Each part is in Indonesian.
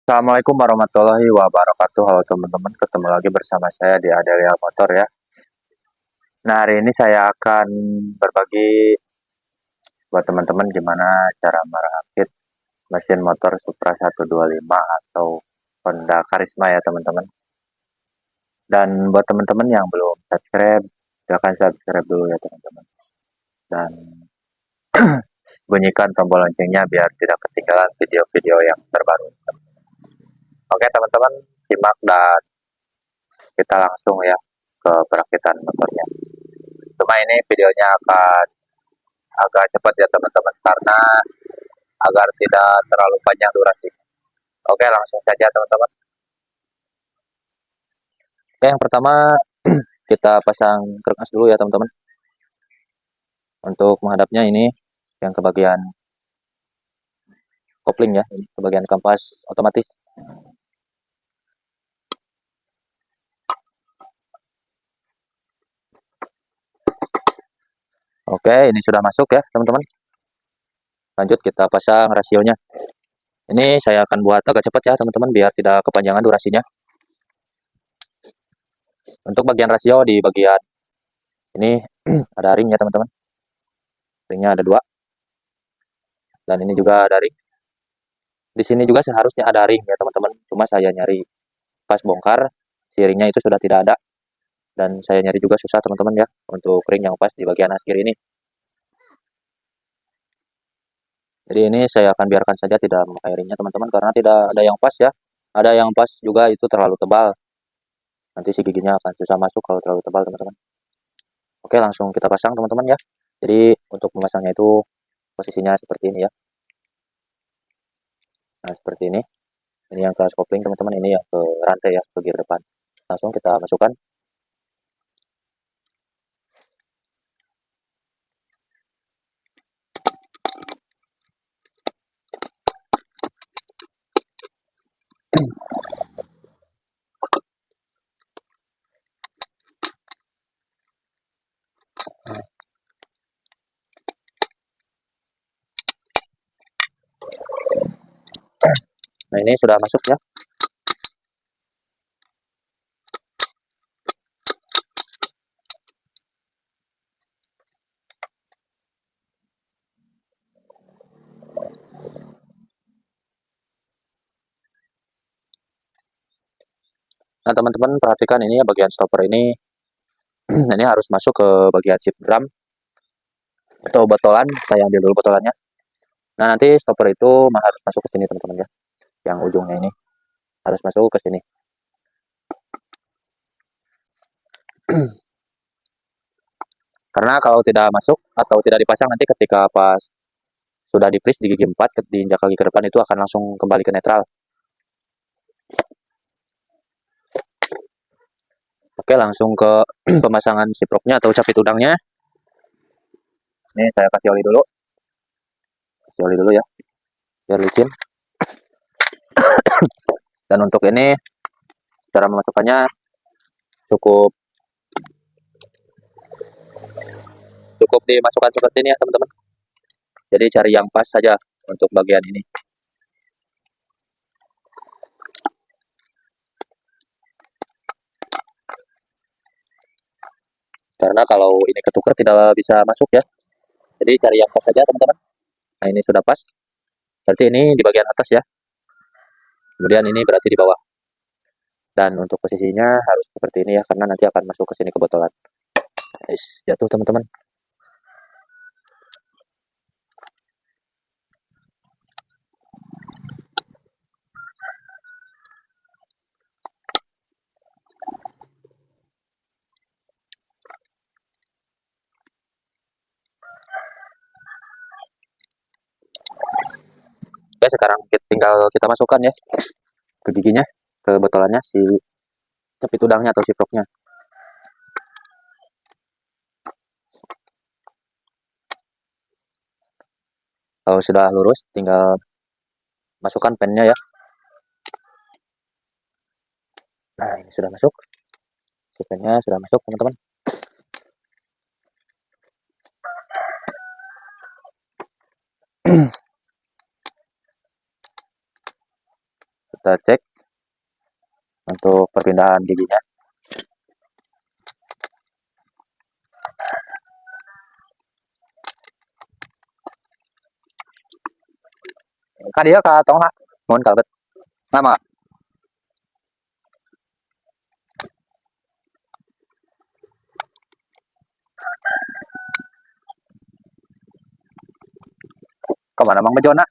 Assalamualaikum warahmatullahi wabarakatuh. Halo teman-teman, ketemu lagi bersama saya di Adelia Motor ya. Nah, hari ini saya akan berbagi buat teman-teman gimana cara merakit mesin motor Supra 125 atau Honda Karisma ya teman-teman. Dan buat teman-teman yang belum subscribe, silahkan subscribe dulu ya teman-teman. Dan bunyikan tombol loncengnya biar tidak ketinggalan video-video yang terbaru. Oke teman-teman, simak dan kita langsung ya ke perakitan motornya. Cuma ini videonya akan agak cepat ya teman-teman karena agar tidak terlalu panjang durasi. Oke, langsung saja teman-teman. Oke, yang pertama kita pasang kertas dulu ya teman-teman. Untuk menghadapnya ini yang ke bagian kopling ya, ini ke bagian kampas otomatis. Oke, ini sudah masuk ya teman-teman. Lanjut kita pasang rasionya. Ini saya akan buat agak cepat ya teman-teman biar tidak kepanjangan durasinya. Untuk bagian rasio di bagian ini ada ring ya teman-teman. Ringnya ada 2. Dan ini juga ada ring. Di sini juga seharusnya ada ring ya teman-teman. Cuma saya nyari pas bongkar, si ringnya itu sudah tidak ada. Dan saya nyari juga susah teman-teman ya untuk ring yang pas di bagian akhir ini. Jadi ini saya akan biarkan saja tidak memakai ringnya teman-teman karena tidak ada yang pas ya. Ada yang pas juga itu terlalu tebal. Nanti si giginya akan susah masuk kalau terlalu tebal teman-teman. Oke, langsung kita pasang teman-teman ya. Jadi untuk memasangnya itu posisinya seperti ini ya. Nah, seperti ini. Ini yang ke kopling teman-teman, ini yang ke rantai ya, ke gear depan. Langsung kita masukkan. Nah, ini sudah masuk ya. Nah, teman-teman perhatikan ini ya bagian stopper ini. Ini harus masuk ke bagian shift drum atau botolan. Saya ambil dulu botolannya. Nah, nanti stopper itu harus masuk ke sini teman-teman ya. Yang ujungnya ini harus masuk ke sini. Karena kalau tidak masuk atau tidak dipasang nanti ketika pas sudah di di gigi 4 diinjak kaki ke depan itu akan langsung kembali ke netral. Oke, langsung ke pemasangan siproknya atau capit udangnya. Ini saya kasih oli dulu. Kasih oli dulu ya. Biar licin. Dan untuk ini cara memasukkannya cukup dimasukkan seperti ini ya teman-teman. Jadi cari yang pas saja untuk bagian ini. Karena kalau ini ketukar tidak bisa masuk ya. Jadi cari yang pas saja teman-teman. Nah, ini sudah pas. Berarti ini di bagian atas ya. Kemudian ini berarti di bawah. Dan untuk posisinya harus seperti ini ya karena nanti akan masuk ke sini ke botolan. Guys, jatuh teman-teman. Oke, sekarang tinggal kita masukkan ya ke giginya, ke botolannya si capit udangnya atau si proknya. Kalau sudah lurus tinggal masukkan pennya ya. Nah, ini sudah masuk. Si pennya sudah masuk teman-teman. Kita kita cek untuk perpindahan giginya. Kan dia ka tong nak, mohon kalbet. Nama. Kemana Mang Bejo nak?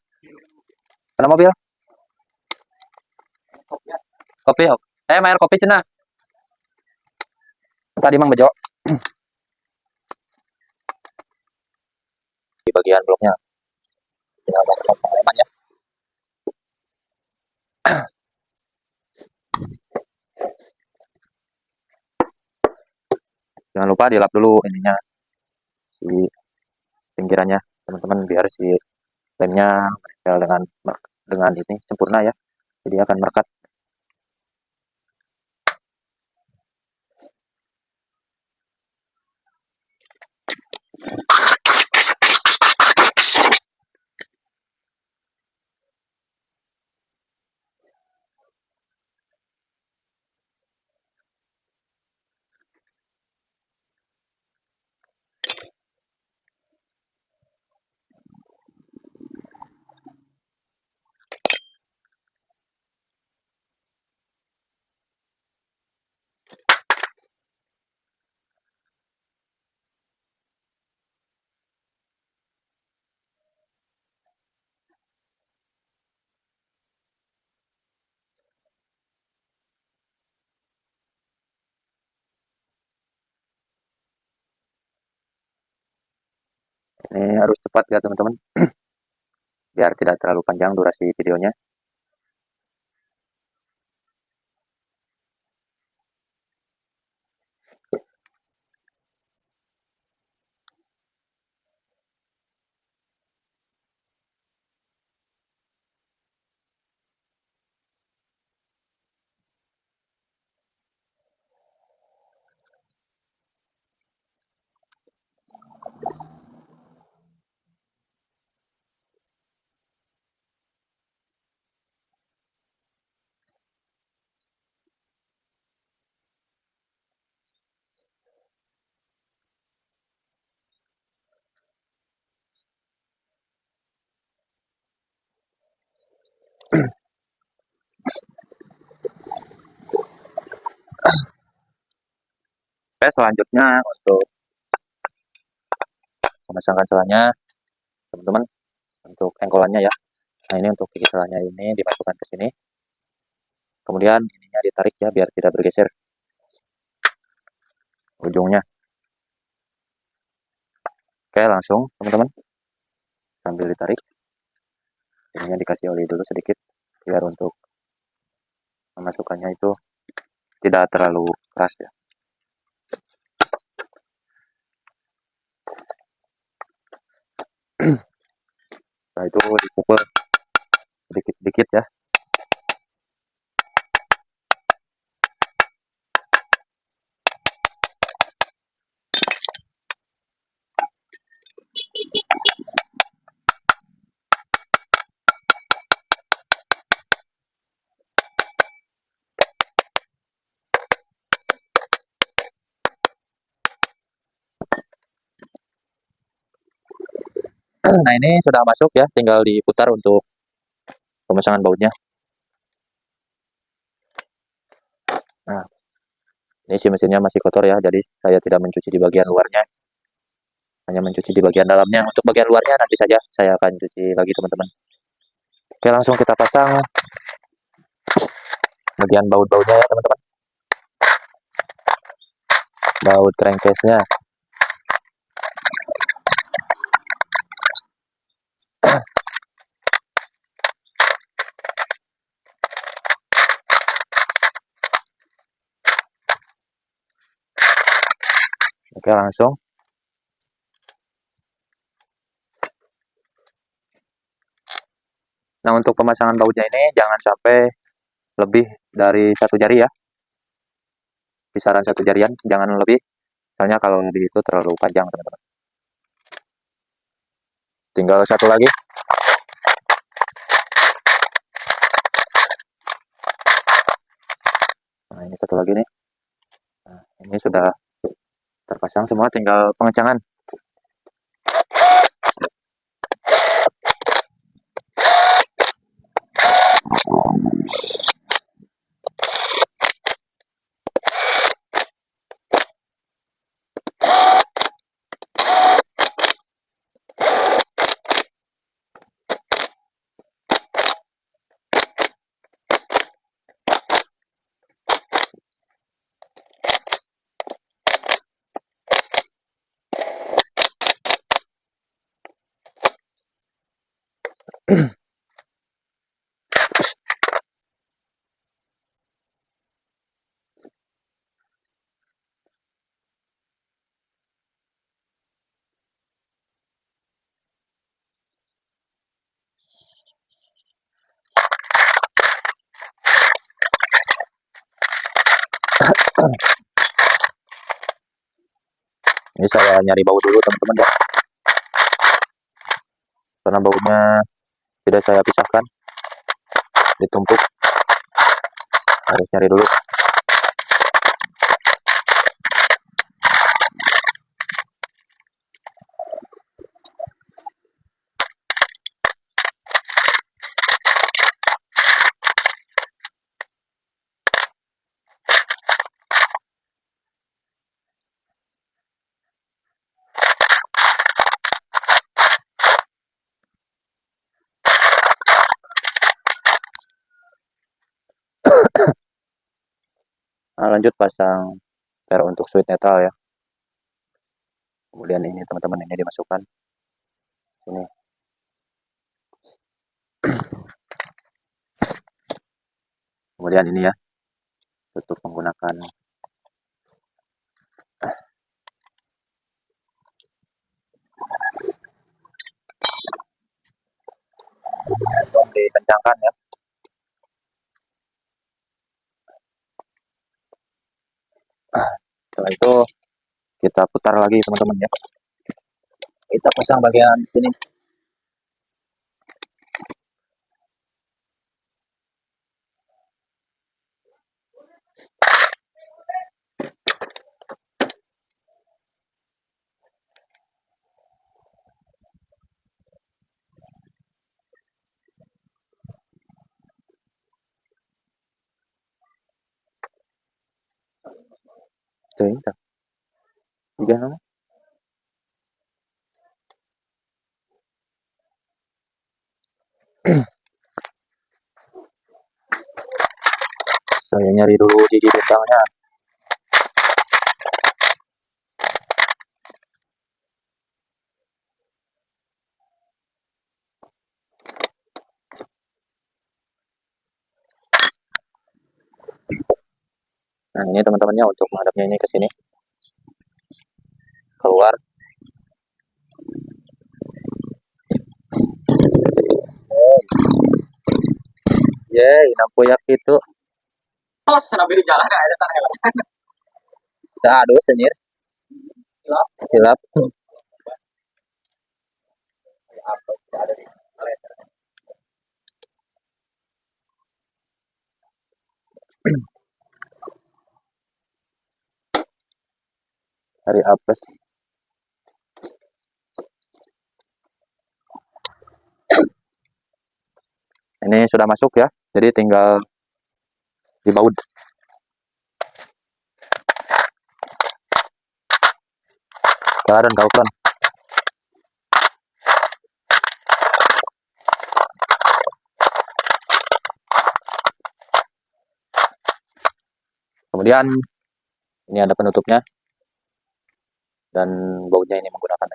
Mana mobil? Kopi, air kopi cina. Tadi Mang Bejo. Di bagian bloknya. Tinggal mau pengereman ya. Jangan lupa dilap dulu ininya, si pinggirannya teman-teman, biar si lemnya dengan ini sempurna ya, jadi akan merekat. Ini harus cepat ya teman-teman, biar tidak terlalu panjang durasi videonya. Oke, selanjutnya untuk memasangkan selanya teman-teman, untuk engkolannya ya. Nah ini untuk gigi selanya ini dimasukkan ke sini, kemudian ininya ditarik ya biar tidak bergeser ujungnya. Oke, langsung teman-teman, sambil ditarik ininya dikasih oli dulu sedikit biar untuk memasukkannya itu tidak terlalu keras ya. Nah itu dipukul sedikit-sedikit ya. Nah ini sudah masuk ya, tinggal diputar untuk pemasangan bautnya. Nah ini si mesinnya masih kotor ya, jadi saya tidak mencuci di bagian luarnya, hanya mencuci di bagian dalamnya. Untuk bagian luarnya nanti saja saya akan cuci lagi teman-teman. Oke, langsung kita pasang bagian baut-bautnya ya teman-teman. Baut crankcase-nya. Oke, langsung. Nah untuk pemasangan bautnya ini jangan sampai lebih dari 1 jari ya, kisaran 1 jarian, jangan lebih, soalnya kalau lebih itu terlalu panjang teman-teman. Tinggal satu lagi. Nah, ini satu lagi nih. Nah, ini sudah terpasang semua, tinggal pengecangan. Ini saya nyari baut dulu teman-teman ya, karena bautnya tidak saya pisahkan, ditumpuk, harus nyari dulu. Nah, lanjut pasang per untuk sweet netral ya. Kemudian ini teman-teman, ini dimasukkan sini. Kemudian ini ya, tutup menggunakan dikencangkan ya. Setelah itu kita putar lagi teman-teman ya. Kita pasang bagian sini. Tuh, ini tiga nama. Saya nyari dulu gigi bintangnya. Nah, ini teman-temannya untuk menghadapnya ini ke sini. Keluar. Yeay, nampuyak itu. Tos, nabi di jalan ada tanah. Aduh, senyir. Silap. Ada di Hari apes. Ini sudah masuk ya, jadi tinggal dibaut. Karen kau kan. Kemudian ini ada penutupnya dan bautnya ini menggunakan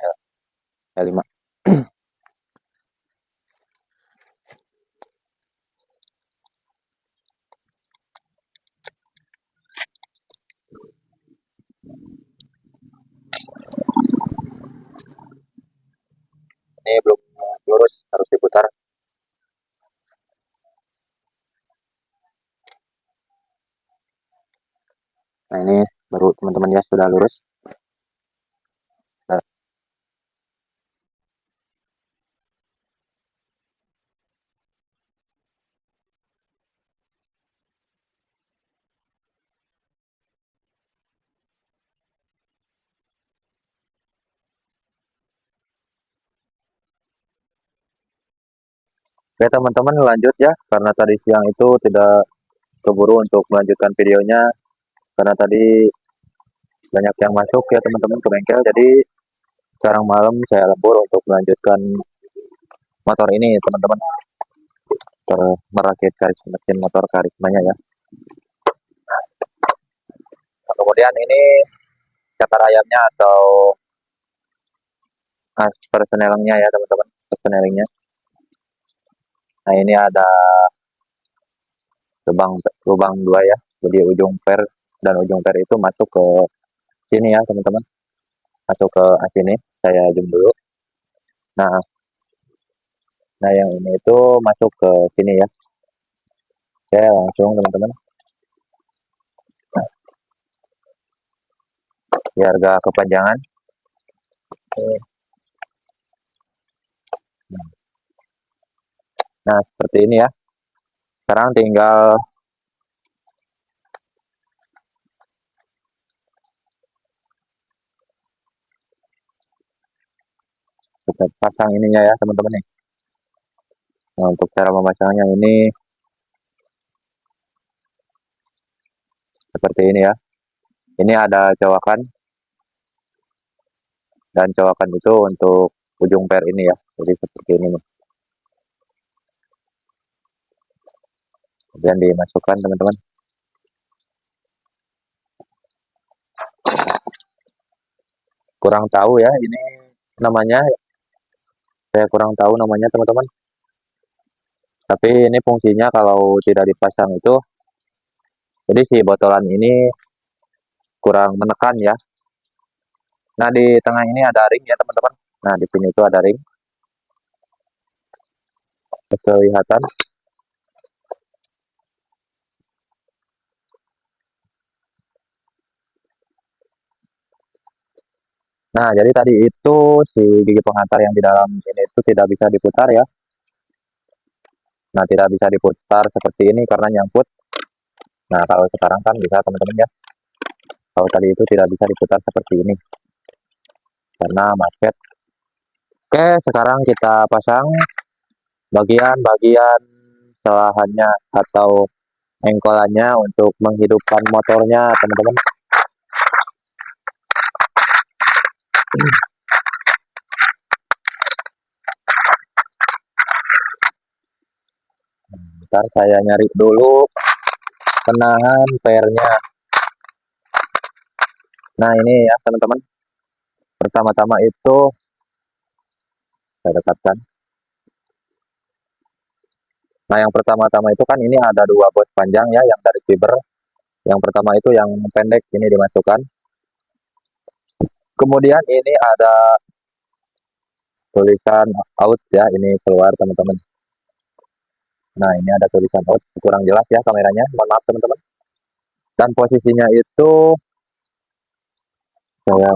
L5. Ini belum lurus, harus diputar. Nah, ini baru teman-teman ya, sudah lurus. Nah, Oke teman-teman, lanjut ya, karena tadi siang itu tidak keburu untuk melanjutkan videonya, karena tadi banyak yang masuk ya teman-teman ke bengkel, jadi sekarang malam saya lembur untuk melanjutkan motor ini teman-teman, merakit mesin motor karismanya ya. Nah, kemudian ini cakar ayamnya atau persnelingnya ya teman-teman, persnelingnya. Nah ini ada lubang dua ya, jadi ujung per dan ujung per itu masuk ke sini ya teman-teman, masuk ke sini. Saya zoom dulu. Nah, nah yang ini itu masuk ke sini ya. Oke, langsung teman-teman. Biar gak kepanjangan. Nah, seperti ini ya. Sekarang tinggal kita pasang ininya ya teman-teman nih. Nah, untuk cara memasangnya ini seperti ini ya. Ini ada cowakan, dan cowakan itu untuk ujung per ini ya. Jadi seperti ini nih. Kemudian dimasukkan teman-teman. Kurang tahu ya ini namanya. Saya kurang tahu namanya teman-teman. Tapi ini fungsinya kalau tidak dipasang itu, jadi si botolan ini kurang menekan ya. Nah di tengah ini ada ring ya teman-teman. Nah di sini itu ada ring. Kelihatan. Nah jadi tadi itu si gigi penghantar yang di dalam ini itu tidak bisa diputar ya. Nah tidak bisa diputar seperti ini karena nyangkut. Nah kalau sekarang kan bisa teman-teman ya. Kalau tadi itu tidak bisa diputar seperti ini karena macet. Oke, sekarang kita pasang bagian-bagian selahannya atau engkolannya untuk menghidupkan motornya teman-teman. Ntar saya nyari dulu penahan pernya. Nah ini ya teman-teman, pertama-tama itu saya dekatkan. Nah yang pertama-tama itu kan ini ada dua bos panjang ya, yang dari fiber. Yang pertama itu yang pendek ini dimasukkan. Kemudian ini ada tulisan out ya, ini keluar teman-teman. Nah ini ada tulisan out, kurang jelas ya kameranya, mohon maaf teman-teman. Dan posisinya itu saya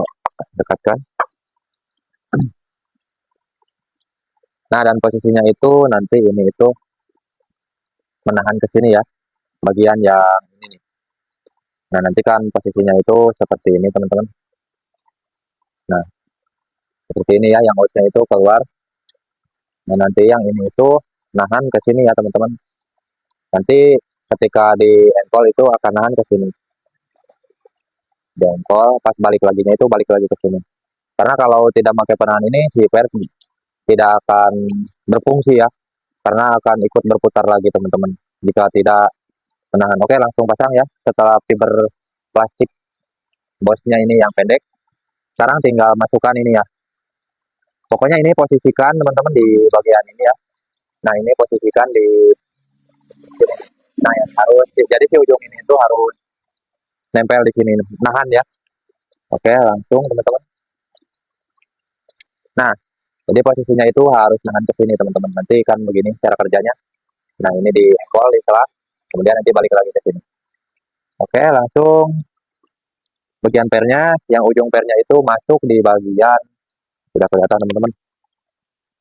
dekatkan. Nah dan posisinya itu nanti ini itu menahan ke sini ya, bagian yang ini nih. Nah nanti kan posisinya itu seperti ini teman-teman. Nah seperti ini ya, yang outnya itu keluar. Nah nanti yang ini itu nahan ke sini ya teman-teman. Nanti ketika di engkol itu akan nahan ke sini. Di engkol pas balik laginya itu balik lagi ke sini. Karena kalau tidak pakai penahan ini si per tidak akan berfungsi ya. Karena akan ikut berputar lagi teman-teman. Jika tidak menahan. Oke langsung pasang ya. Setelah fiber plastik bosnya ini yang pendek. Sekarang tinggal masukkan ini ya. Pokoknya ini posisikan teman-teman di bagian ini ya. Nah ini posisikan di sini. Nah yang harus jadi si ujung ini itu harus nempel di sini, nahan ya. Oke langsung teman-teman. Nah jadi posisinya itu harus nahan ke sini teman-teman. Nanti kan begini cara kerjanya. Nah ini di engkol di selah, kemudian nanti balik lagi ke sini. Oke langsung bagian pernya, yang ujung pernya itu masuk di bagian, sudah kelihatan teman-teman.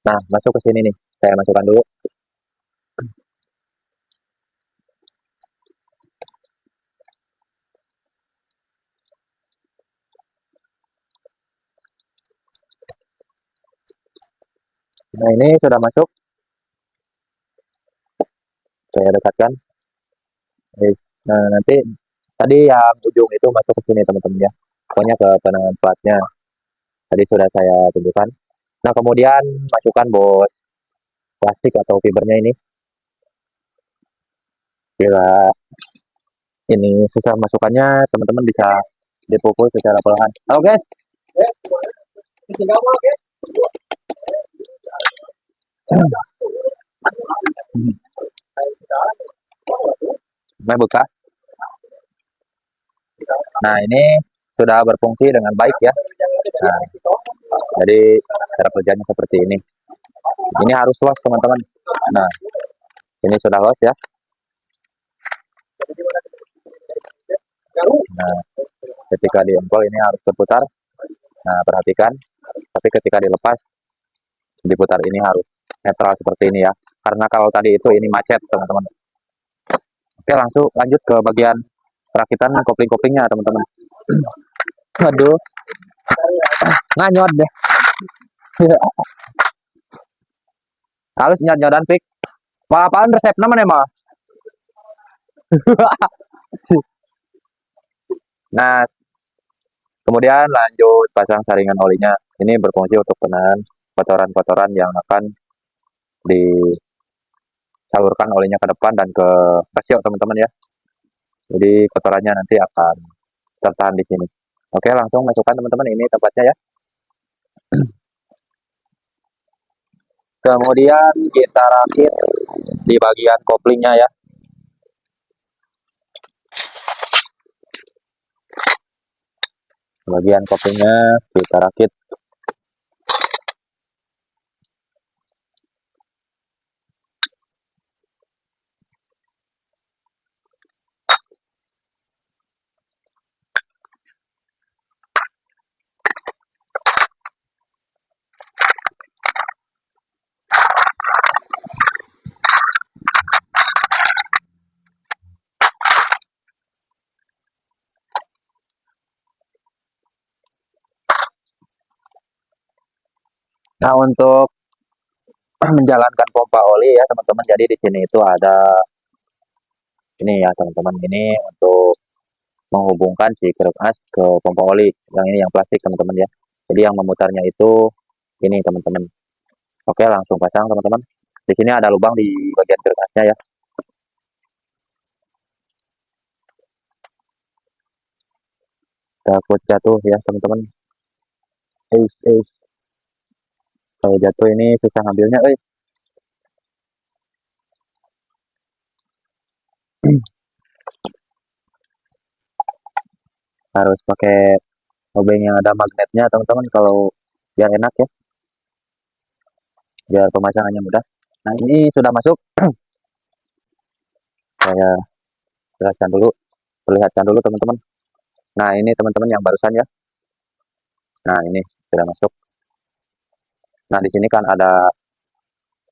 Nah masuk ke sini nih, saya masukkan dulu. Nah ini sudah masuk. saya dekatkan. Nah, nanti tadi yang ujung itu masuk ke sini teman-teman ya. Pokoknya ke penangan platnya. Tadi sudah saya tunjukkan. Nah, kemudian masukkan bos plastik atau fibernya ini. Bila ini susah masukannya, teman-teman bisa dipukul secara perlahan. Halo guys, Tinggal mau oke. saya buka. Nah, ini sudah berfungsi dengan baik ya. Nah, jadi cara kerjanya seperti ini. Ini harus los teman-teman. Nah, ini sudah los ya. Nah, ketika diempol ini harus berputar. Nah, perhatikan. Tapi ketika dilepas, diputar ini harus netral seperti ini ya. Karena kalau tadi itu ini macet teman-teman. Oke, langsung lanjut ke bagian perakitan kopling-koplingnya teman-teman. Aduh, nganyot deh. Halus nyot-nyotan pik. Wah, apaan resepnya mana mah? Nah, kemudian lanjut pasang saringan olinya. Ini berfungsi untuk menahan kotoran-kotoran yang akan disalurkan olinya ke depan dan ke rasio teman-teman ya. Jadi kotorannya nanti akan tertahan di sini. Oke, langsung masukkan teman-teman, ini tempatnya ya. Kemudian kita rakit di bagian koplingnya ya. Bagian koplingnya kita rakit. Nah, untuk menjalankan pompa oli ya teman-teman. Jadi di sini itu ada ini ya teman-teman. Ini untuk menghubungkan si keruk as ke pompa oli. Yang ini yang plastik teman-teman ya. Jadi yang memutarnya itu ini teman-teman. Oke, langsung pasang teman-teman. Di sini ada lubang di bagian keruk asnya ya. Takut jatuh ya teman-teman. Eh. Kalau jatuh ini susah ngambilnya. Harus pakai obeng yang ada magnetnya teman-teman kalau biar enak ya. Biar pemasangannya mudah. Nah, ini sudah masuk. Saya jelaskan dulu, perlihatkan dulu teman-teman. Nah, ini teman-teman yang barusan ya. Nah, ini sudah masuk. Nah, di sini kan ada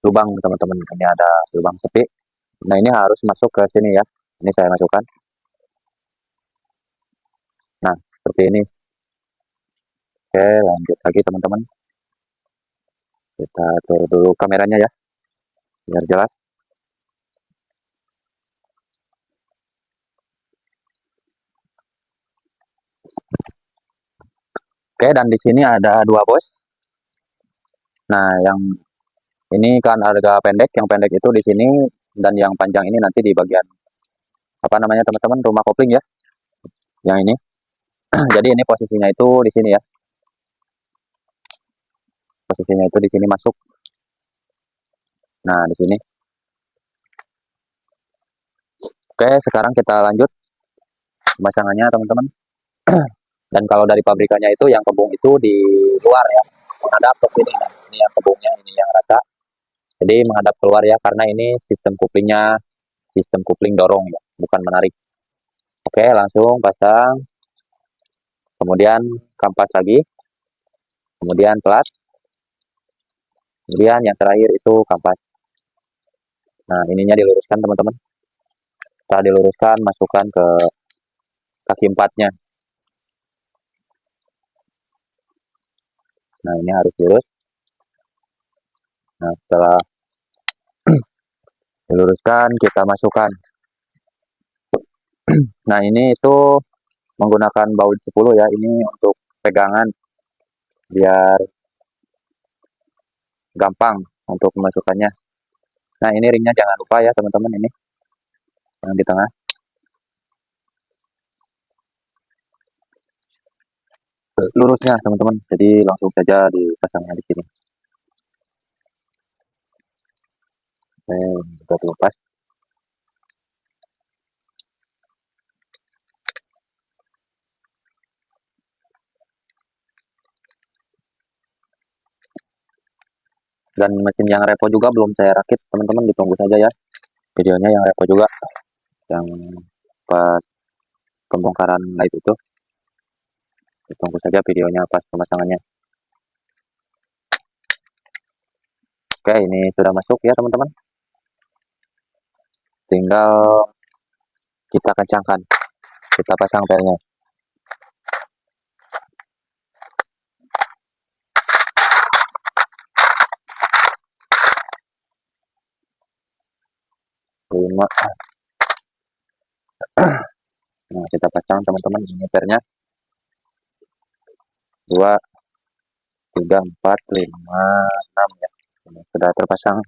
lubang teman-teman. Ini ada lubang sepi. Nah, ini harus masuk ke sini ya. Ini saya masukkan. Nah, seperti ini. Oke, lanjut lagi teman-teman. Kita turun dulu kameranya ya, biar jelas. Oke, dan di sini ada dua bos. Nah, yang ini kan harga pendek, yang pendek itu di sini dan yang panjang ini nanti di bagian apa namanya teman-teman, rumah kopling ya. Yang ini. Jadi ini posisinya itu di sini ya. Posisinya itu di sini masuk. Nah, di sini. Oke, sekarang kita lanjut pemasangannya teman-teman. Dan kalau dari pabrikannya itu yang kebung itu di luar ya, menghadap ke sini. Nah, ini yang kebungnya, ini yang rata. Jadi menghadap keluar ya, karena ini sistem kuplingnya sistem kupling dorong ya, bukan menarik. Oke, langsung pasang. Kemudian kampas lagi. Kemudian pelat. Kemudian yang terakhir itu kampas. Nah, ininya diluruskan teman-teman. Setelah diluruskan, masukkan ke kaki empatnya. Nah, ini harus lurus. Nah, setelah diluruskan, kita masukkan. Nah, ini itu menggunakan baut 10 ya, ini untuk pegangan biar gampang untuk memasukkannya. Nah, ini ringnya jangan lupa ya teman-teman, ini yang di tengah. Lurusnya teman-teman, jadi langsung saja dipasangnya di sini. Sudah dilepas. Dan mesin yang repo juga belum saya rakit teman-teman, ditunggu saja ya videonya yang repo juga, yang pas pembongkaran light itu, ditunggu saja videonya pas pemasangannya. Oke, ini sudah masuk ya teman-teman, tinggal kita kencangkan, kita pasang pelnya. Lima. Nah, kita pasang teman-teman, ini pernya 2, 3, 4, 5, 6 ya. Ini sudah terpasang.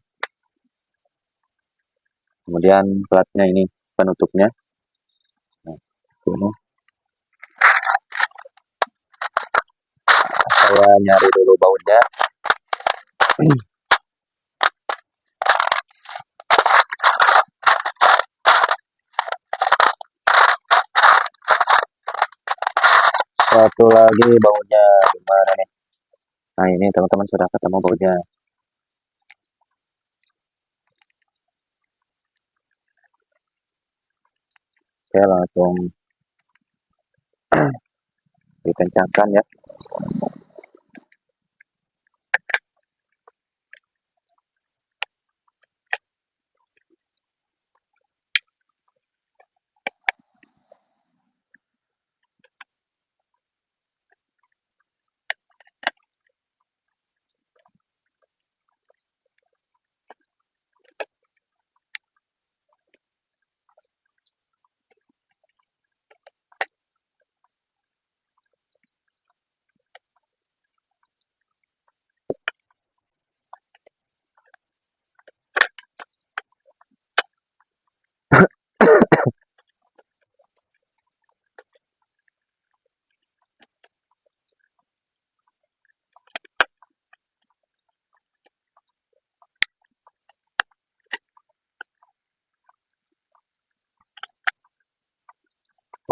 Kemudian platnya ini penutupnya. Nah, ini saya nyari dulu bautnya. Satu lagi bautnya gimana nih? Nah, ini teman-teman sudah ketemu bautnya. Saya langsung dikencangkan ya.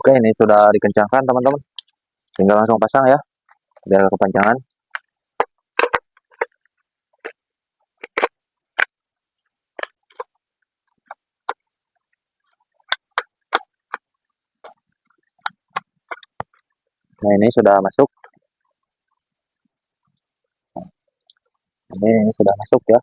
Oke, ini sudah dikencangkan teman-teman. Tinggal langsung pasang ya, biar kepanjangan. Nah, ini sudah masuk. Ini sudah masuk ya.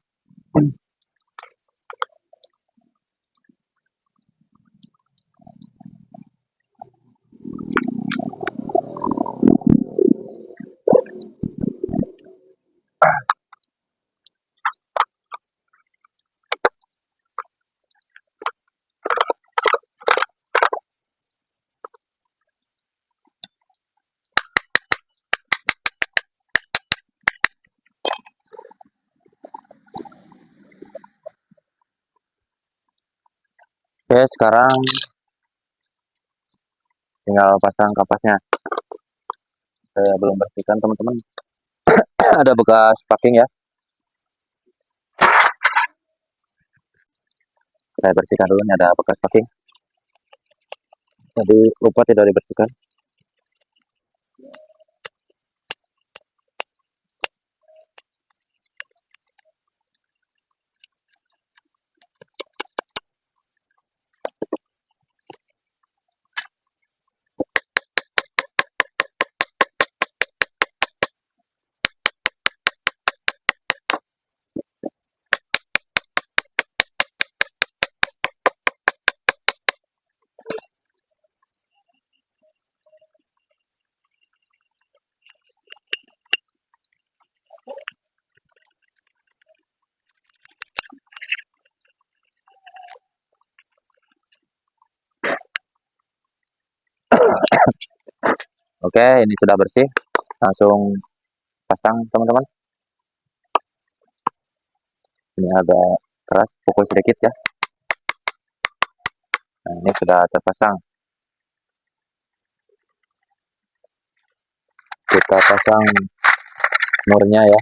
Oke, sekarang tinggal pasang kapasnya. Saya belum bersihkan teman-teman. Ada bekas packing ya. Saya bersihkan dulu, ini ada bekas packing. Jadi lupa tidak dibersihkan. Oke, ini sudah bersih. Langsung pasang teman-teman. Ini agak keras, pukul sedikit ya. Nah, ini sudah terpasang. Kita pasang murnya ya.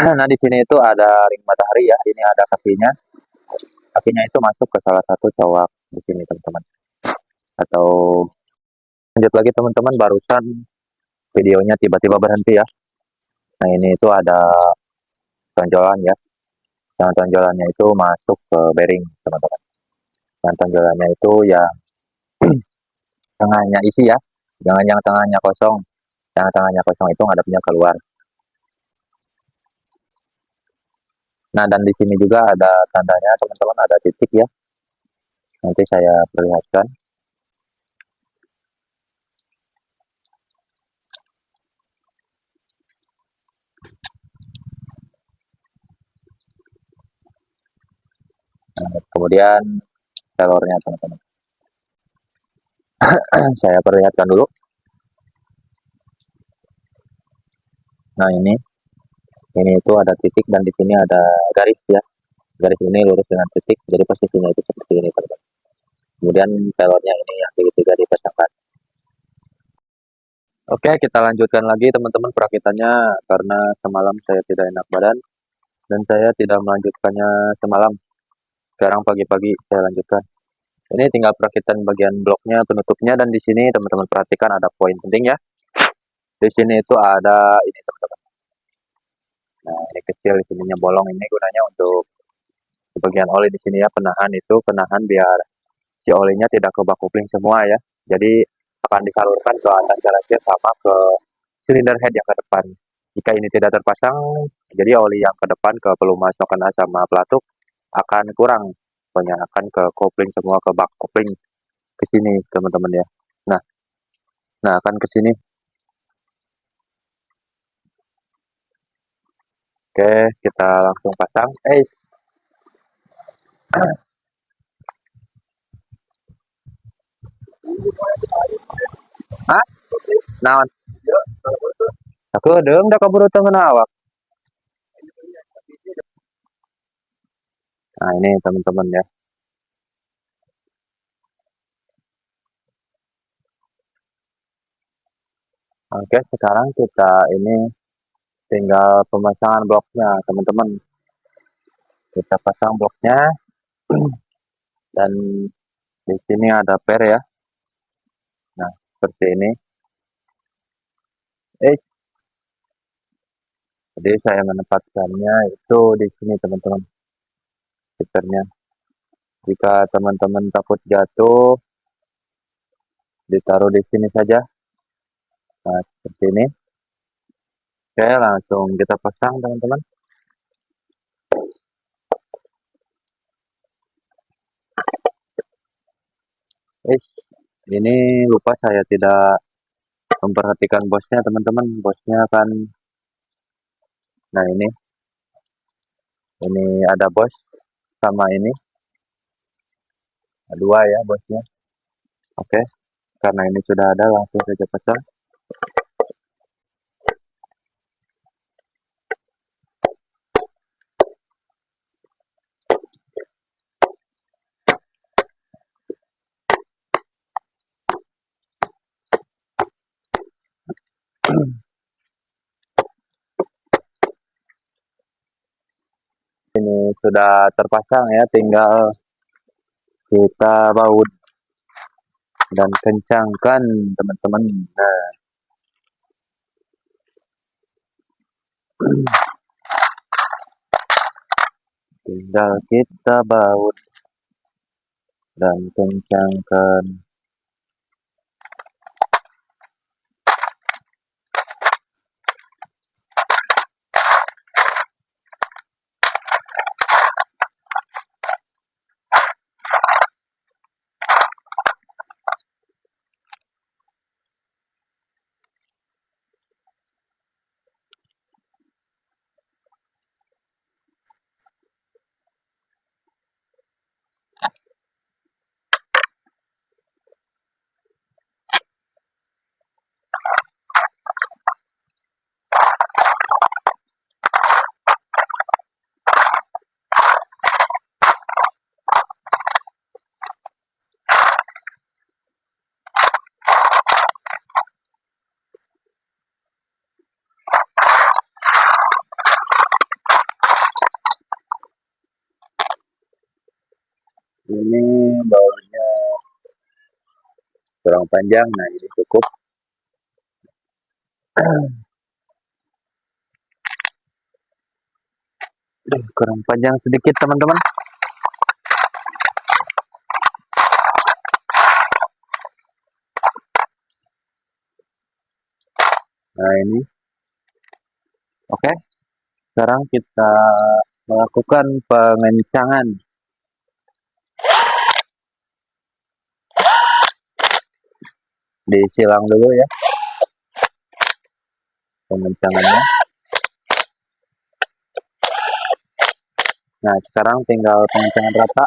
Nah, di sini itu ada ring matahari ya. Ini ada kakinya. Kakinya itu masuk ke salah satu cowok di sini, teman-teman. Atau lanjut lagi teman-teman, barusan videonya tiba-tiba berhenti ya. Nah, ini itu ada tonjolan ya. Yang tonjolannya itu masuk ke bearing, teman-teman. Dan tonjolannya itu ya tengahnya isi ya. Jangan yang tengahnya kosong. Yang tengahnya kosong itu ngadepnya keluar. Nah, dan di sini juga ada tandanya, teman-teman, ada titik ya. Nanti saya perlihatkan. Nah, kemudian telurnya, teman-teman. Saya perlihatkan dulu. Nah, ini itu ada titik dan di sini ada garis ya. Garis ini lurus dengan titik, jadi posisinya itu seperti ini, teman-teman. Kemudian telurnya ini yang segitiga dipasangkan. Oke, kita lanjutkan lagi teman-teman perakitannya karena semalam saya tidak enak badan dan saya tidak melanjutkannya semalam. Sekarang pagi-pagi saya lanjutkan. Ini tinggal perakitan bagian bloknya, penutupnya, dan di sini teman-teman perhatikan ada poin penting ya. Di sini itu ada ini, teman-teman. Nah, ini kecil, di sininya bolong, ini gunanya untuk bagian oli di sini ya, penahan itu, penahan biar si olinya tidak ke bak kopling semua ya. Jadi akan disalurkan ke atas jalannya sama ke silinder head yang ke depan. Jika ini tidak terpasang, jadi oli yang ke depan ke pelumas kena sama pelatuk akan kurang. Pokoknya akan ke kopling semua, ke bak kopling ke sini teman-teman ya. Nah, nah akan ke sini. Oke, kita langsung pasang. Hah? Naon? Aku deung da kaburu temen awak. Nah, ini teman-teman ya. Oke, sekarang kita ini tinggal pemasangan bloknya, teman-teman. Kita pasang bloknya dan di sini ada per ya. Nah, seperti ini. Eh, jadi saya menempatkannya itu di sini, teman-teman. Fiturnya. Jika teman-teman takut jatuh, ditaruh di sini saja. Nah, seperti ini. Oke, langsung kita pasang, teman-teman. Eh, ini lupa saya tidak memperhatikan bosnya, teman-teman. Bosnya kan, nah ini ada bos sama ini, dua ya bosnya. Oke, karena ini sudah ada, langsung saja pasang. Ini sudah terpasang ya, tinggal kita baut dan kencangkan, teman-teman. Nah, tinggal kita baut dan kencangkan. ini bautnya kurang panjang. Nah, ini cukup. Kurang panjang sedikit teman-teman. Nah, ini oke. Sekarang kita melakukan pengencangan. Disilang dulu ya pengencangannya. Nah, sekarang tinggal pengencangan rata.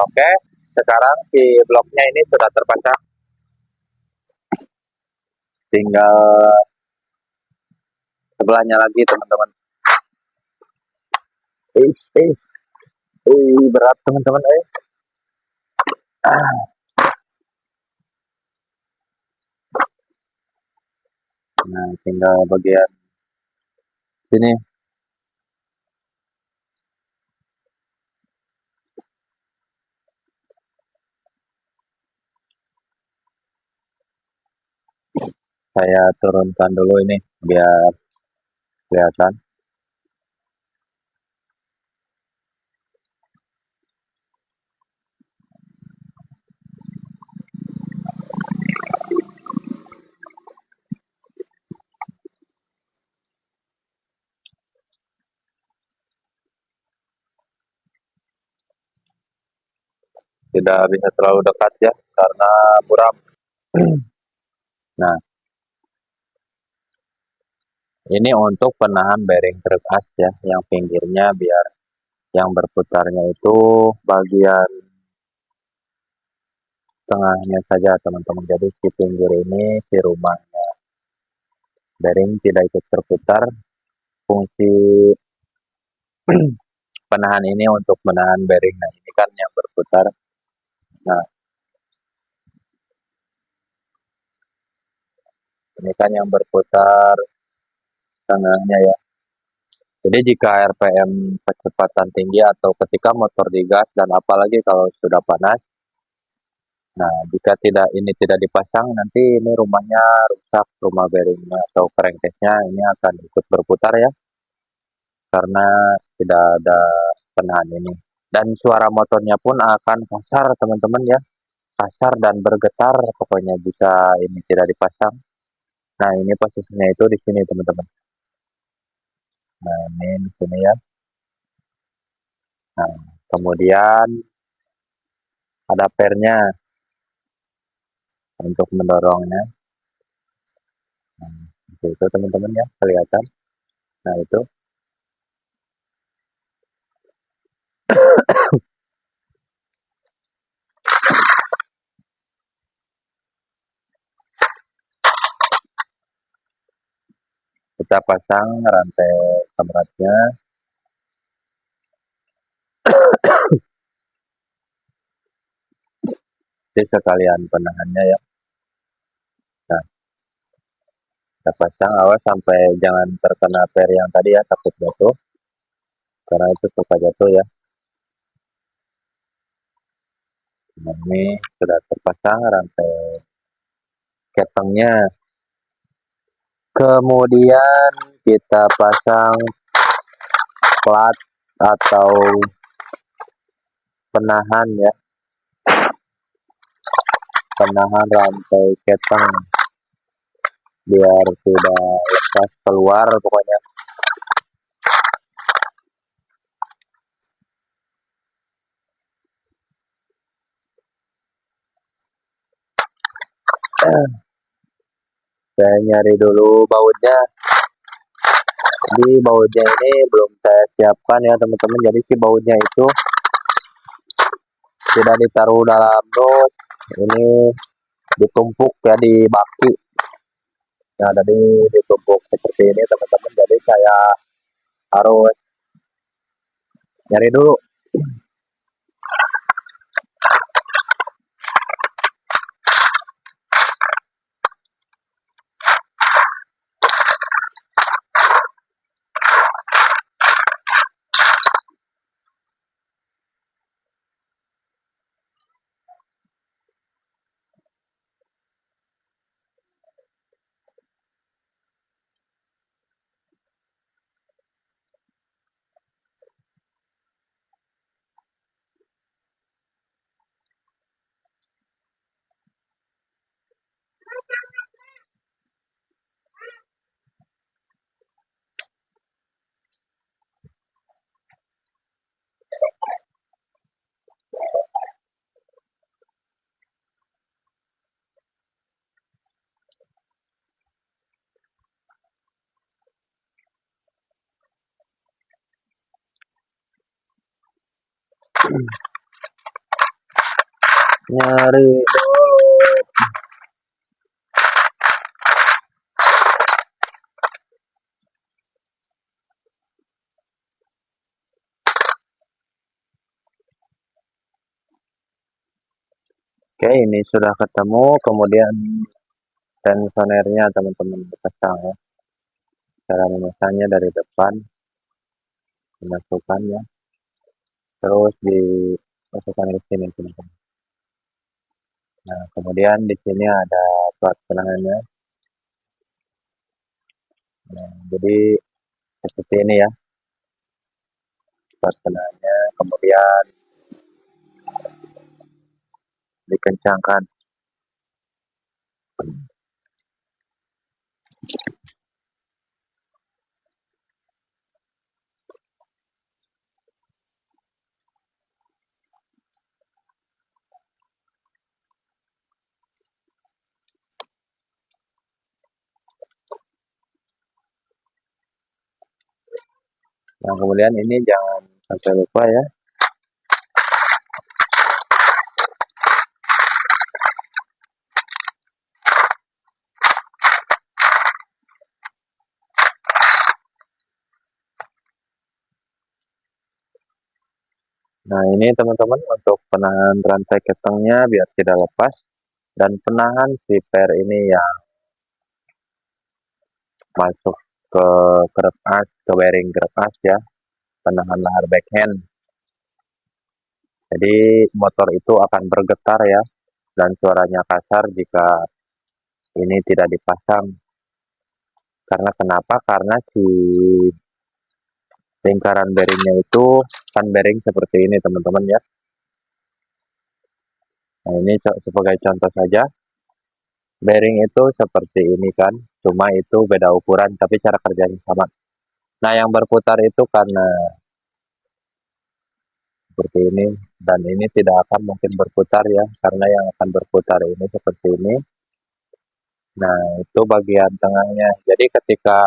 Oke, sekarang si bloknya ini sudah terpasang. Tinggal sebelahnya lagi teman-teman. Berat teman-teman. Nah, tinggal bagian sini. Saya turunkan dulu ini biar kelihatan. Tidak bisa terlalu dekat ya karena buram. Nah, ini untuk penahan bearing truk as ya, yang pinggirnya biar yang berputarnya itu bagian tengahnya saja teman-teman. Jadi si pinggir ini si rumahnya bearing tidak ikut terputar. Fungsi penahan ini untuk menahan bearing. Nah, ini kan yang berputar. Nah, ini kan yang berputar tengahnya ya. Jadi jika RPM kecepatan tinggi atau ketika motor digas dan apalagi kalau sudah panas, nah jika ini tidak dipasang nanti ini rumahnya rusak, rumah bearingnya atau crankcase-nya ini akan ikut berputar ya karena tidak ada penahan ini. Dan suara motornya pun akan kasar teman-teman ya, kasar dan bergetar pokoknya jika ini tidak dipasang. Nah ini posisinya itu di sini teman-teman. Nah ini di sini ya. Nah kemudian ada pernya untuk mendorongnya. Nah, itu teman-teman ya kelihatan. Nah itu kita pasang rantai kamratnya. Jadi sekalian penahannya ya. Nah kita pasang awas sampai jangan terkena per yang tadi ya, takut jatuh karena itu suka jatuh ya. Nah, ini sudah terpasang rantai ketengnya. Kemudian kita pasang plat atau penahan ya, penahan rantai keteng biar tidak lepas keluar pokoknya. Saya nyari dulu bautnya. Di bautnya ini belum saya siapkan ya teman-teman. Jadi si bautnya itu tidak ditaruh dalam dos. Ini ditumpuk ya di baki. Nah, jadi ditumpuk seperti ini teman-teman. Jadi saya harus Nyari dulu. Nyari dulu. Oke, ini sudah ketemu. Kemudian tensionernya teman-teman pasang ya. Cara memasangnya dari depan, dimasukkannya, terus dimasukkan ke sini teman-teman. Nah, kemudian di sini ada plat penangannya. Nah, jadi seperti ini ya plat penangannya. Kemudian dikencangkan. Nah, kemudian ini jangan sampai lupa ya. Nah, ini teman-teman untuk penahan rantai ketengnya biar tidak lepas dan penahan si per ini yang masuk ke grep as, ke bearing grep as ya, penahan lahar backhand. Jadi motor itu akan bergetar ya dan suaranya kasar jika ini tidak dipasang. Karena kenapa? Karena si lingkaran bearingnya itu kan bearing seperti ini teman-teman ya. Nah, ini sebagai contoh saja, bearing itu seperti ini kan, cuma itu beda ukuran tapi cara kerjanya sama. Nah, yang berputar itu karena seperti ini dan ini tidak akan mungkin berputar ya, karena yang akan berputar ini seperti ini. Nah, itu bagian tengahnya. Jadi ketika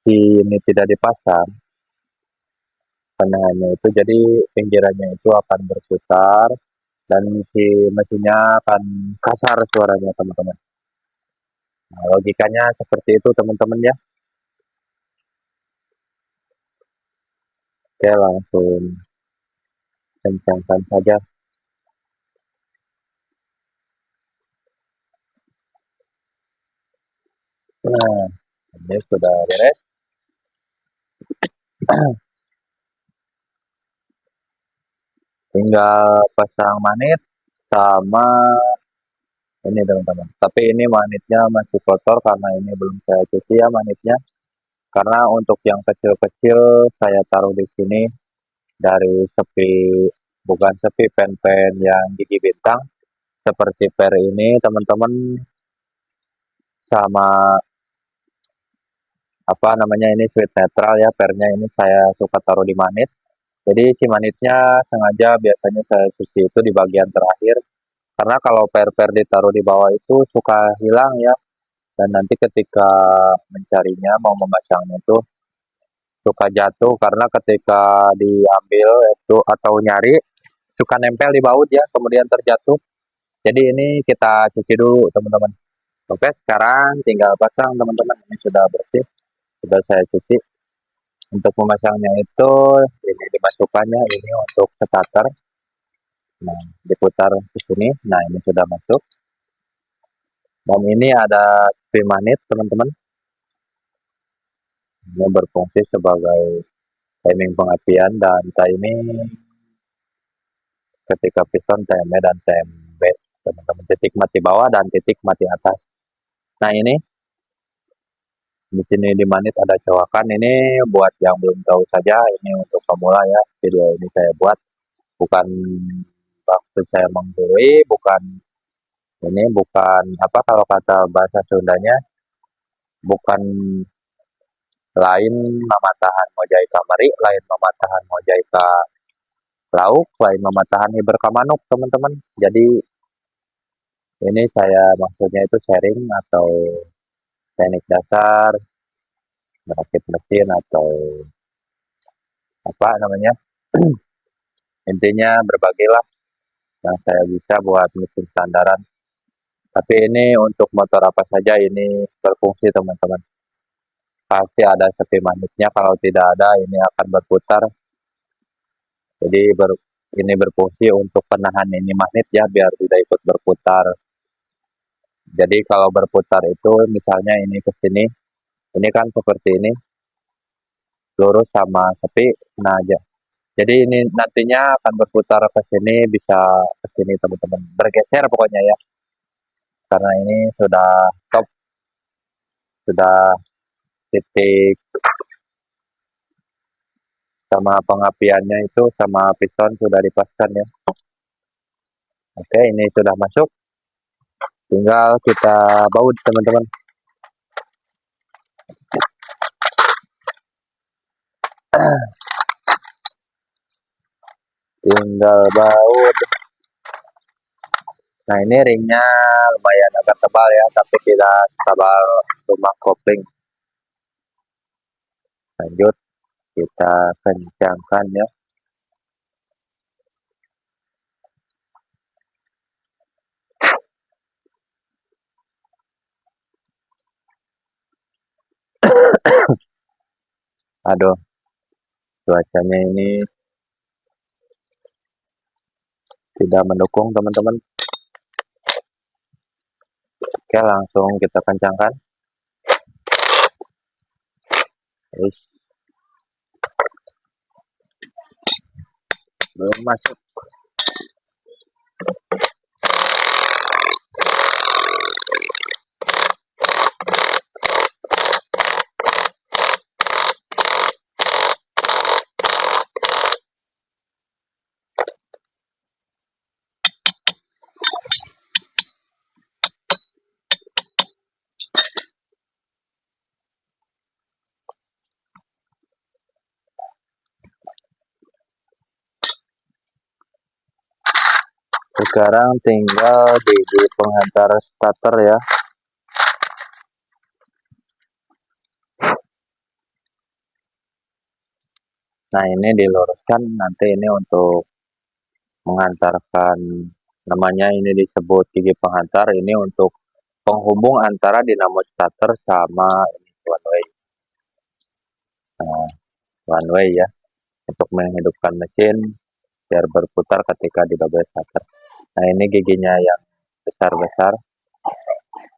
ini tidak dipasang penahannya itu, jadi pinggirannya itu akan berputar dan si mesinnya akan kasar suaranya teman-teman. Nah, logikanya seperti itu teman-teman ya. Oke, langsung kencangkan saja. Nah, ini sudah beres. Tinggal pasang manit sama ini teman-teman. Tapi ini manitnya masih kotor karena ini belum saya cuci ya manitnya. Karena untuk yang kecil-kecil saya taruh di sini dari sepi, bukan sepi, pen-pen yang gigi bintang seperti per ini teman-teman, sama apa namanya ini sweet netral ya, pernya ini saya suka taruh di manit. Jadi si manitnya sengaja biasanya saya cuci itu di bagian terakhir karena kalau per-per ditaruh di bawah itu suka hilang ya, dan nanti ketika mencarinya mau memasangnya itu suka jatuh karena ketika diambil itu atau nyari suka nempel di baut ya, kemudian terjatuh. Jadi ini kita cuci dulu teman-teman. Oke, sekarang tinggal pasang teman-teman. Ini sudah bersih, sudah saya cuci. Untuk memasangnya itu ini dimasukkannya ini untuk starter. Nah, diputar ke sini. Nah, ini sudah masuk. Dan ini ada spring magnet, teman-teman. Ini berfungsi sebagai timing pengapian dan timing ketika piston TME dan TMB, teman-teman. Titik mati bawah dan titik mati atas. Nah, ini di sini di magnet ada colokan. Ini buat yang belum tahu saja, ini untuk pemula ya. Video ini saya buat bukan maksud saya menggurui, bukan ini bukan apa kalau kata bahasa Sundanya, bukan lain mematahan mojai kamari, lain mematahan mojai ka lauk, lain mematahan hiber ka manuk, teman-teman. Jadi ini saya maksudnya itu sharing atau teknik dasar merakit mesin atau apa namanya. Intinya berbagilah yang saya bisa buat mesin standaran. Tapi ini untuk motor apa saja ini berfungsi, teman-teman. Pasti ada sepi magnetnya, kalau tidak ada ini akan berputar. Jadi ini berfungsi untuk penahan ini magnet ya, biar tidak ikut berputar. Jadi kalau berputar itu misalnya ini ke sini, ini kan seperti ini, lurus sama sepi, nah aja. Jadi ini nantinya akan berputar ke sini, bisa ke sini, teman-teman. Bergeser pokoknya ya, karena ini sudah stop, sudah titik sama pengapiannya itu sama piston sudah dipasang ya. Oke, ini sudah masuk. Tinggal kita baut, teman-teman. Tinggal baut. Nah, ini ringnya lumayan agak tebal ya, tapi tidak tebal rumah kopling. Lanjut, kita kencangkan ya. Aduh, cuacanya ini tidak mendukung, teman-teman. Oke, langsung kita kencangkan. Terus belum masuk. Sekarang tinggal di penghantar starter ya. Nah, ini diluruskan, nanti ini untuk menghantarkan, namanya ini disebut gigi penghantar, ini untuk penghubung antara dinamo starter sama ini one way. Nah, one way ya, untuk menghidupkan mesin biar berputar ketika di double starter. Nah, ini giginya yang besar-besar.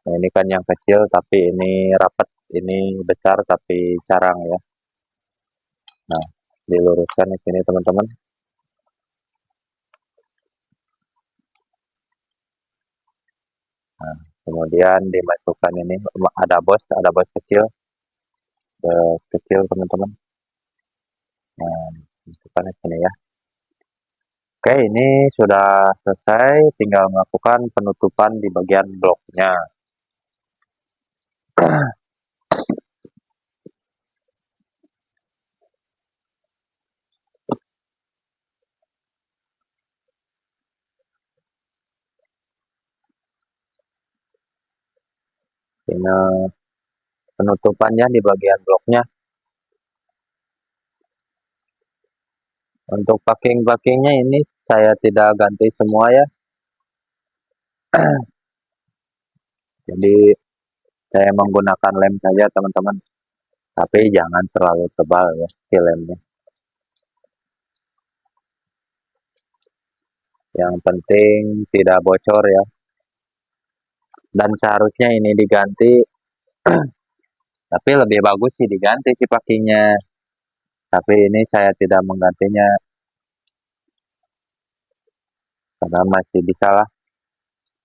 Nah, ini kan yang kecil tapi ini rapat, ini besar tapi carang ya. Nah, diluruskan di sini, teman-teman. Nah, kemudian dimasukkan ini ada bos kecil, teman-teman. Nah, masukkan di sini ya. Oke, ini sudah selesai, tinggal melakukan penutupan di bagian bloknya. Ini penutupannya di bagian bloknya. Untuk packing-packingnya ini saya tidak ganti semua ya. Jadi saya menggunakan lem saja, teman-teman. tapi jangan terlalu tebal ya filmnya. Yang penting tidak bocor ya. Dan seharusnya ini diganti, tapi lebih bagus sih diganti sih pakinya. Tapi ini saya tidak menggantinya karena masih bisa lah.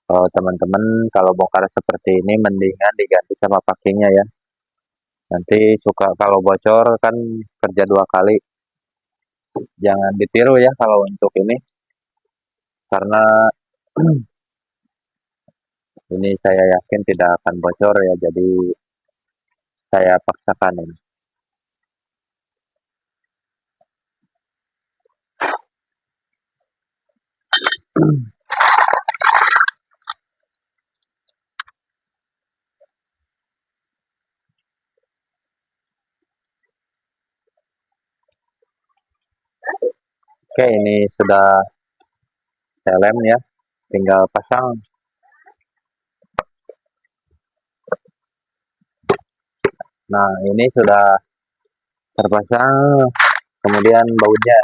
Kalau teman-teman kalau bongkar seperti ini mendingan diganti sama pakinya ya. Nanti suka kalau bocor kan kerja 2 kali. Jangan ditiru ya kalau untuk ini karena ini saya yakin tidak akan bocor ya. Jadi saya paksakan ini. Oke, ini sudah saya lem ya. Tinggal pasang. Nah, ini sudah terpasang. Kemudian bautnya.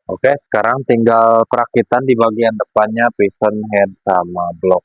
Oke, sekarang tinggal perakitan di bagian depannya piston head sama blok.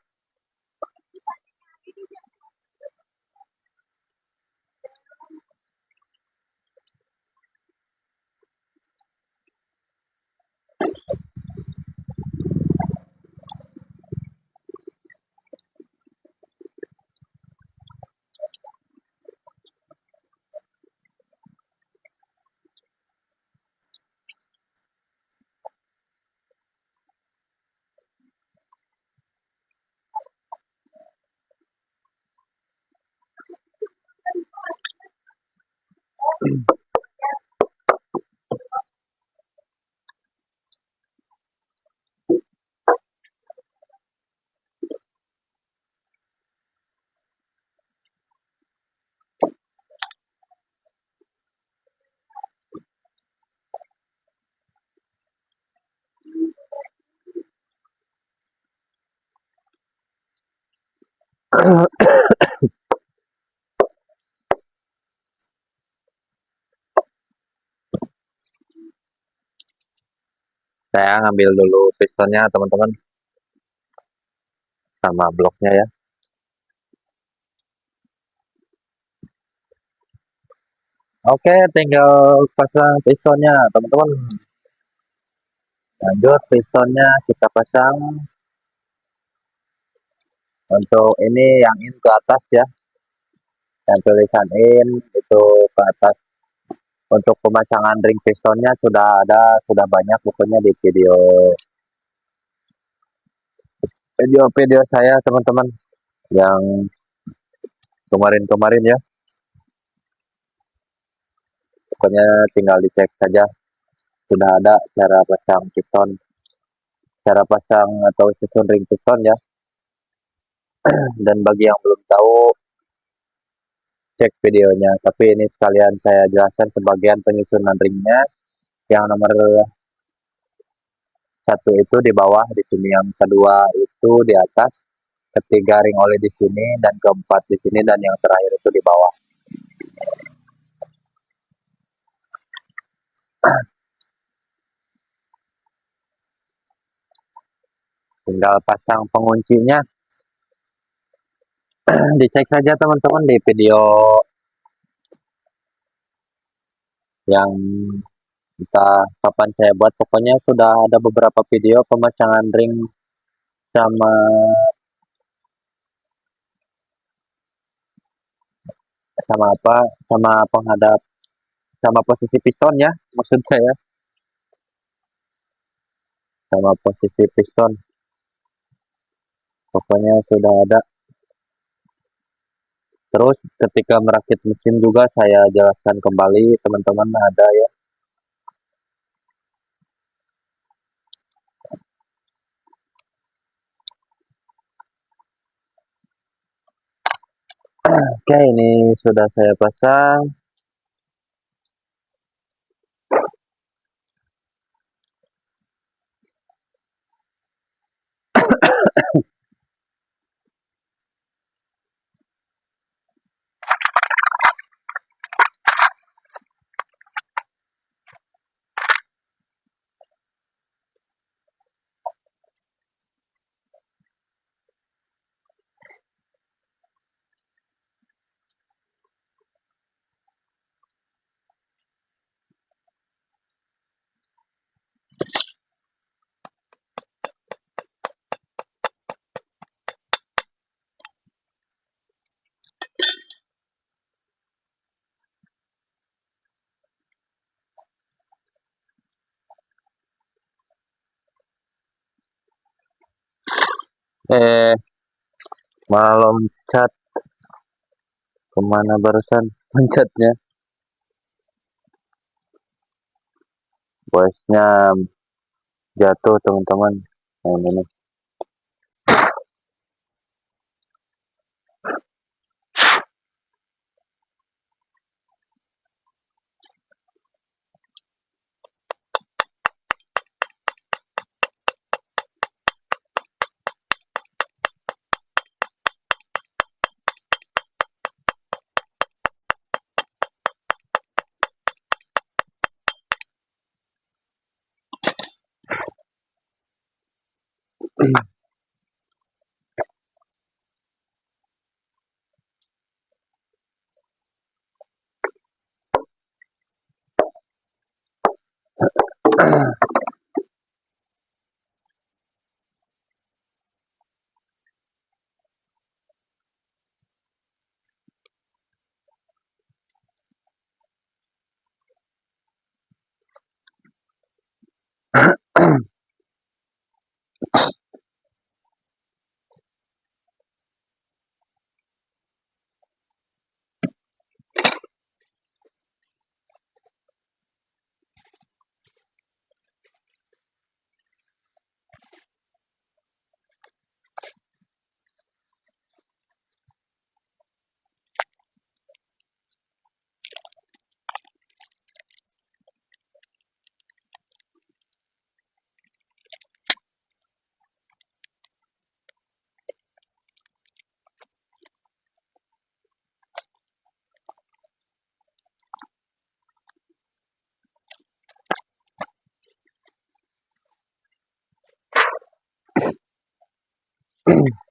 Saya ngambil dulu pistonnya teman-teman sama bloknya ya. Oke, tinggal pasang pistonnya teman-teman. Lanjut pistonnya kita pasang. Untuk ini yang in ke atas ya. yang tulisan in itu ke atas. Untuk pemasangan ring pistonnya sudah ada, sudah banyak pokoknya di video saya teman-teman yang kemarin-kemarin ya. Pokoknya tinggal dicek saja, sudah ada cara pasang piston, cara pasang atau susun ring piston ya. Dan bagi yang belum tahu, cek videonya. Tapi ini sekalian saya jelaskan sebagian penyusunan ringnya. Yang nomor satu itu di bawah, di sini yang kedua itu di atas, ketiga ring oli di sini, dan keempat di sini, dan yang terakhir itu di bawah. Tinggal pasang penguncinya. Dicek saja teman-teman di video yang entah kapan saya buat. Pokoknya sudah ada beberapa video pemasangan ring sama sama apa, sama penghadap, sama posisi piston ya, maksud saya, sama posisi piston. Pokoknya sudah ada. Terus ketika merakit mesin juga saya jelaskan kembali teman-teman, ada ya. Oke, ini sudah saya pasang. Malah loncat kemana barusan loncatnya. Bosnya jatuh teman-teman. Nah, ini.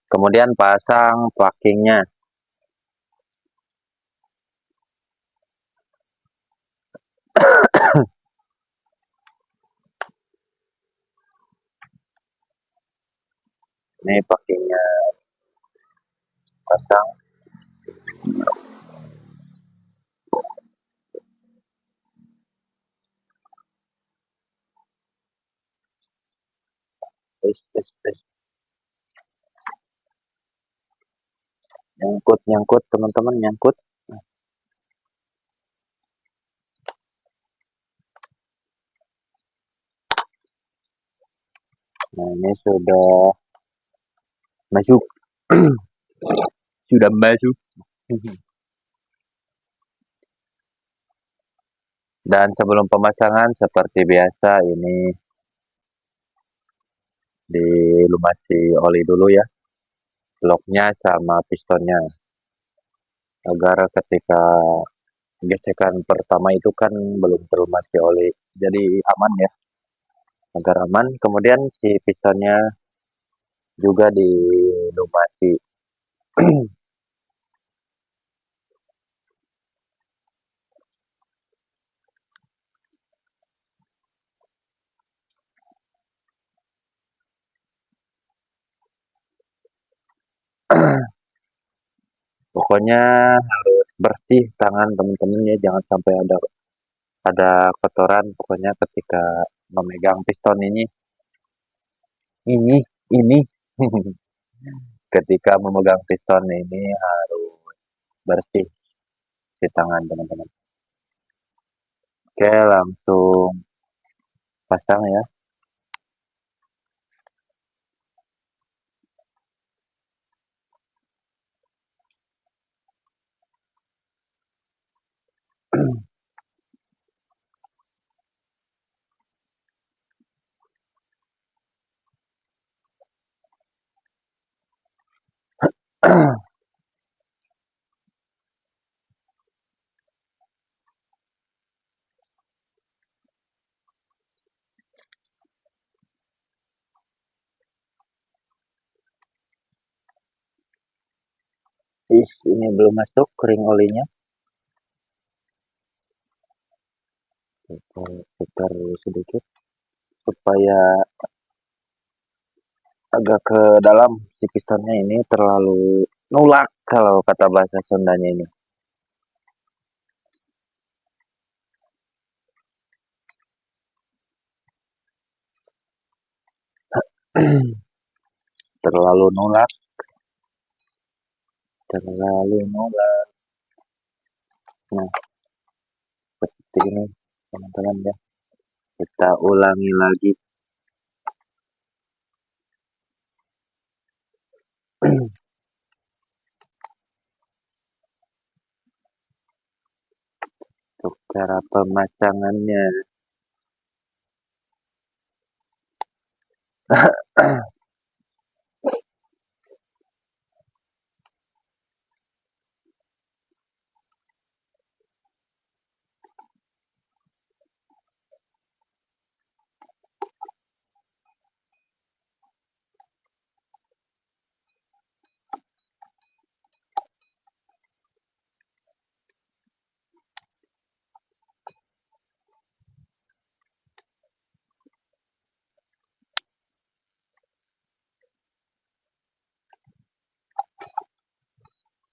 Kemudian pasang pluggingnya. Ini pluggingnya pasang. is. Nyangkut teman-teman, nyangkut. Nah, ini sudah masuk. Sudah masuk. Dan sebelum pemasangan seperti biasa ini dilumasi oli dulu ya, bloknya sama pistonnya, agar ketika gesekan pertama itu kan belum terlumasi oli, jadi aman ya, agar aman. Kemudian si pistonnya juga dilumasi. Pokoknya harus bersih tangan teman-teman ya, jangan sampai ada kotoran. Pokoknya ketika memegang piston ini ketika memegang piston ini harus bersih di tangan teman-teman. Oke, langsung pasang ya. Ini belum masuk kering olinya. Kita putar sedikit supaya agak ke dalam. Si pistonnya ini terlalu nulak kalau kata bahasa Sundanya ini. Terlalu nulak, terlalu nulak. Nah, seperti ini teman-teman ya. Kita ulangi lagi. Untuk cara pemasangannya.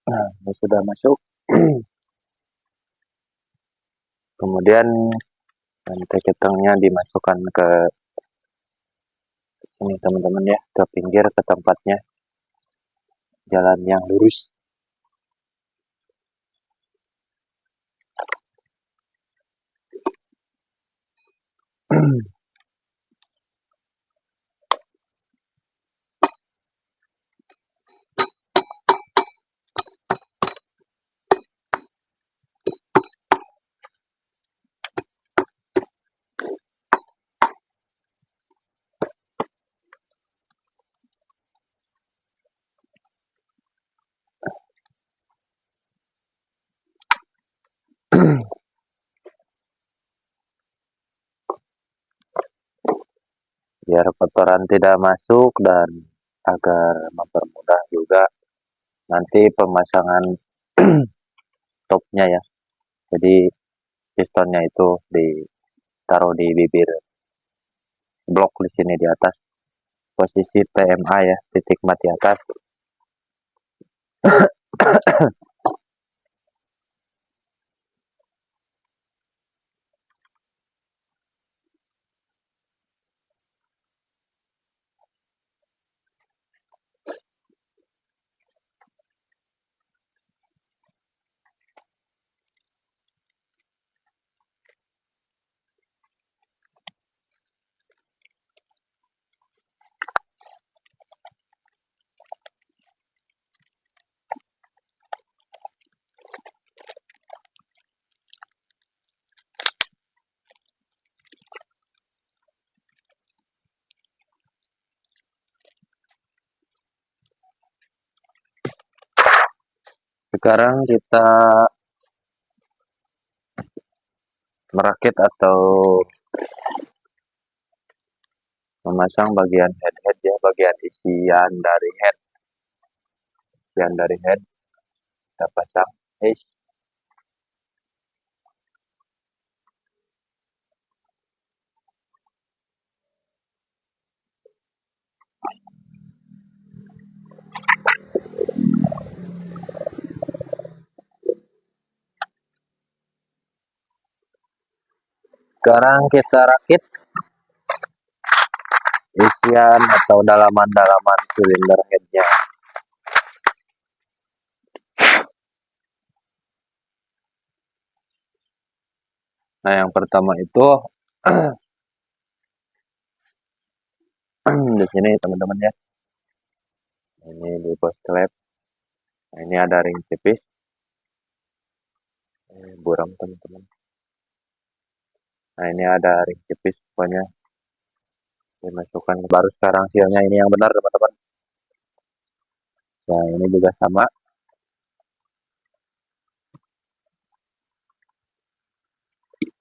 Nah, ini sudah masuk. Kemudian rantai ketengnya dimasukkan ke sini teman-teman ya, ke pinggir, ke tempatnya, jalan yang lurus. Biar kotoran tidak masuk dan agar mempermudah juga nanti pemasangan topnya ya. Jadi pistonnya itu ditaruh di bibir blok di sini di atas, posisi PMA ya, titik mati atas. Sekarang kita merakit atau memasang bagian head ya, bagian isian dari head kita pasang. Sekarang kita rakit isian atau dalaman-dalaman silinder headnya. Nah, yang pertama itu di sini teman-teman ya. Ini di post klep. Nah, ini ada ring tipis. Buram teman-teman. Nah, ini ada ring tipis pokoknya. Dimasukkan baru sekarang sealnya ini yang benar teman-teman. Nah, ini juga sama.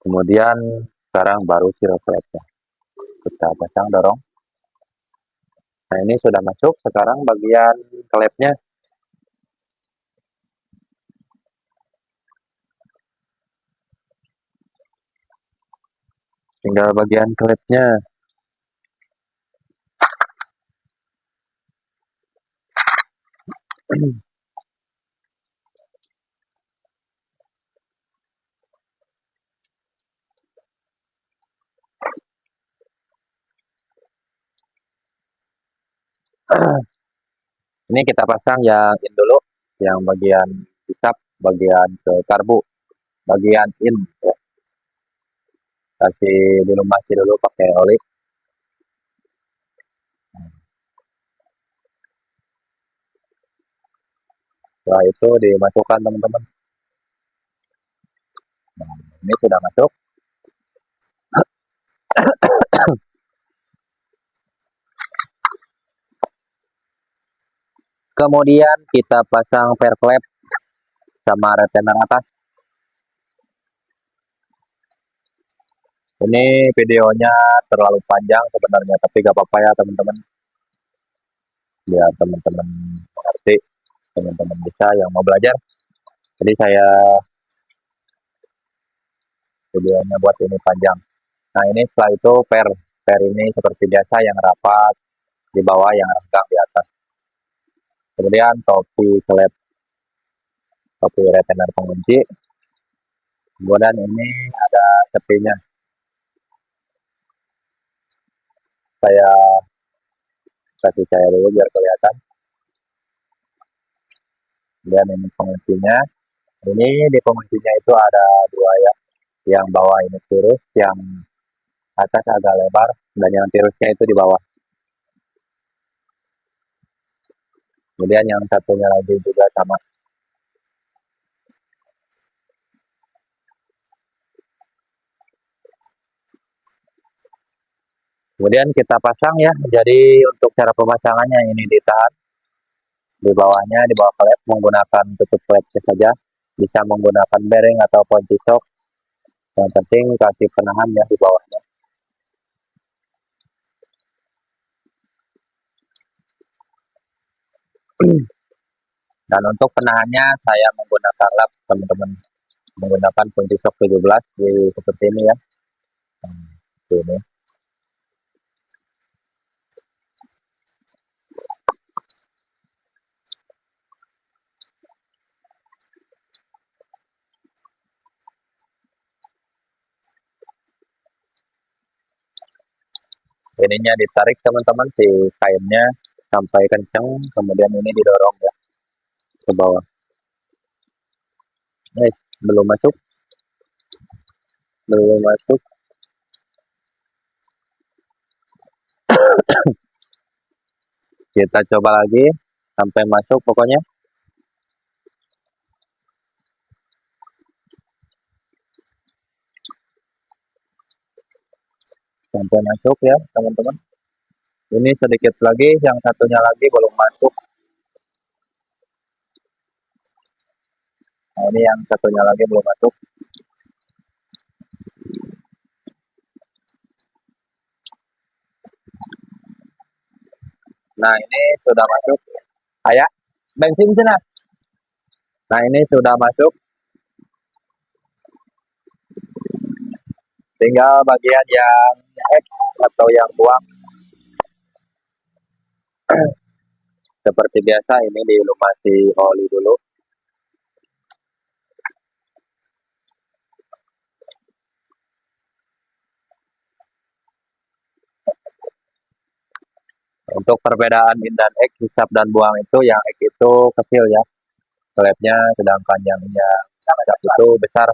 Kemudian sekarang baru seal klepnya. Kita pasang dorong. Nah, ini sudah masuk. Sekarang bagian klepnya. Tinggal bagian klepnya. Ini kita pasang yang in dulu, yang bagian hisap, bagian ke karbu, bagian in ya. Kasih dilumasi dulu pakai oli. Setelah itu dimasukkan teman-teman. Nah, ini sudah masuk. Kemudian kita pasang pair klep sama retainer atas. Ini videonya terlalu panjang sebenarnya, tapi gak apa-apa ya teman-teman. Biar teman-teman mengerti, teman-teman bisa yang mau belajar. Jadi saya videonya buat ini panjang. Nah, ini setelah itu pair ini seperti biasa yang rapat di bawah, yang renggang di atas. Kemudian topi klep, topi retainer pengunci. Kemudian ini ada sepinya. Saya kasih cahaya dulu biar kelihatan. Dan ini penguncinya. Ini di penguncinya itu ada dua ya. Yang bawah ini tirus, yang atas agak lebar, dan yang tirusnya itu di bawah. Kemudian yang satunya lagi juga sama. Kemudian kita pasang ya. Jadi untuk cara pemasangannya ini ditahan di bawahnya, di bawah klep menggunakan tutup klepnya saja. Bisa menggunakan bearing atau kunci sok. Yang penting kasih penahan ya di bawahnya. Dan untuk penahannya saya menggunakan lap teman-teman. Menggunakan kunci sok 17 di seperti ini ya. Ini. Ininya ditarik teman-teman si kainnya sampai kencang, kemudian ini didorong ya ke bawah. Belum masuk, belum masuk. Kita coba lagi sampai masuk pokoknya. Sampai masuk ya teman-teman. Ini sedikit lagi, yang satunya lagi belum masuk. ini yang satunya lagi belum masuk. Nah, ini sudah masuk. Ayah, bensin sana. Nah, ini sudah masuk. Tinggal bagian yang X atau yang buang. Seperti biasa ini dilumasi oli dulu. Untuk perbedaan in dan X, hisap dan buang itu yang X itu kecil ya klepnya, sedangkan yang hisap itu besar.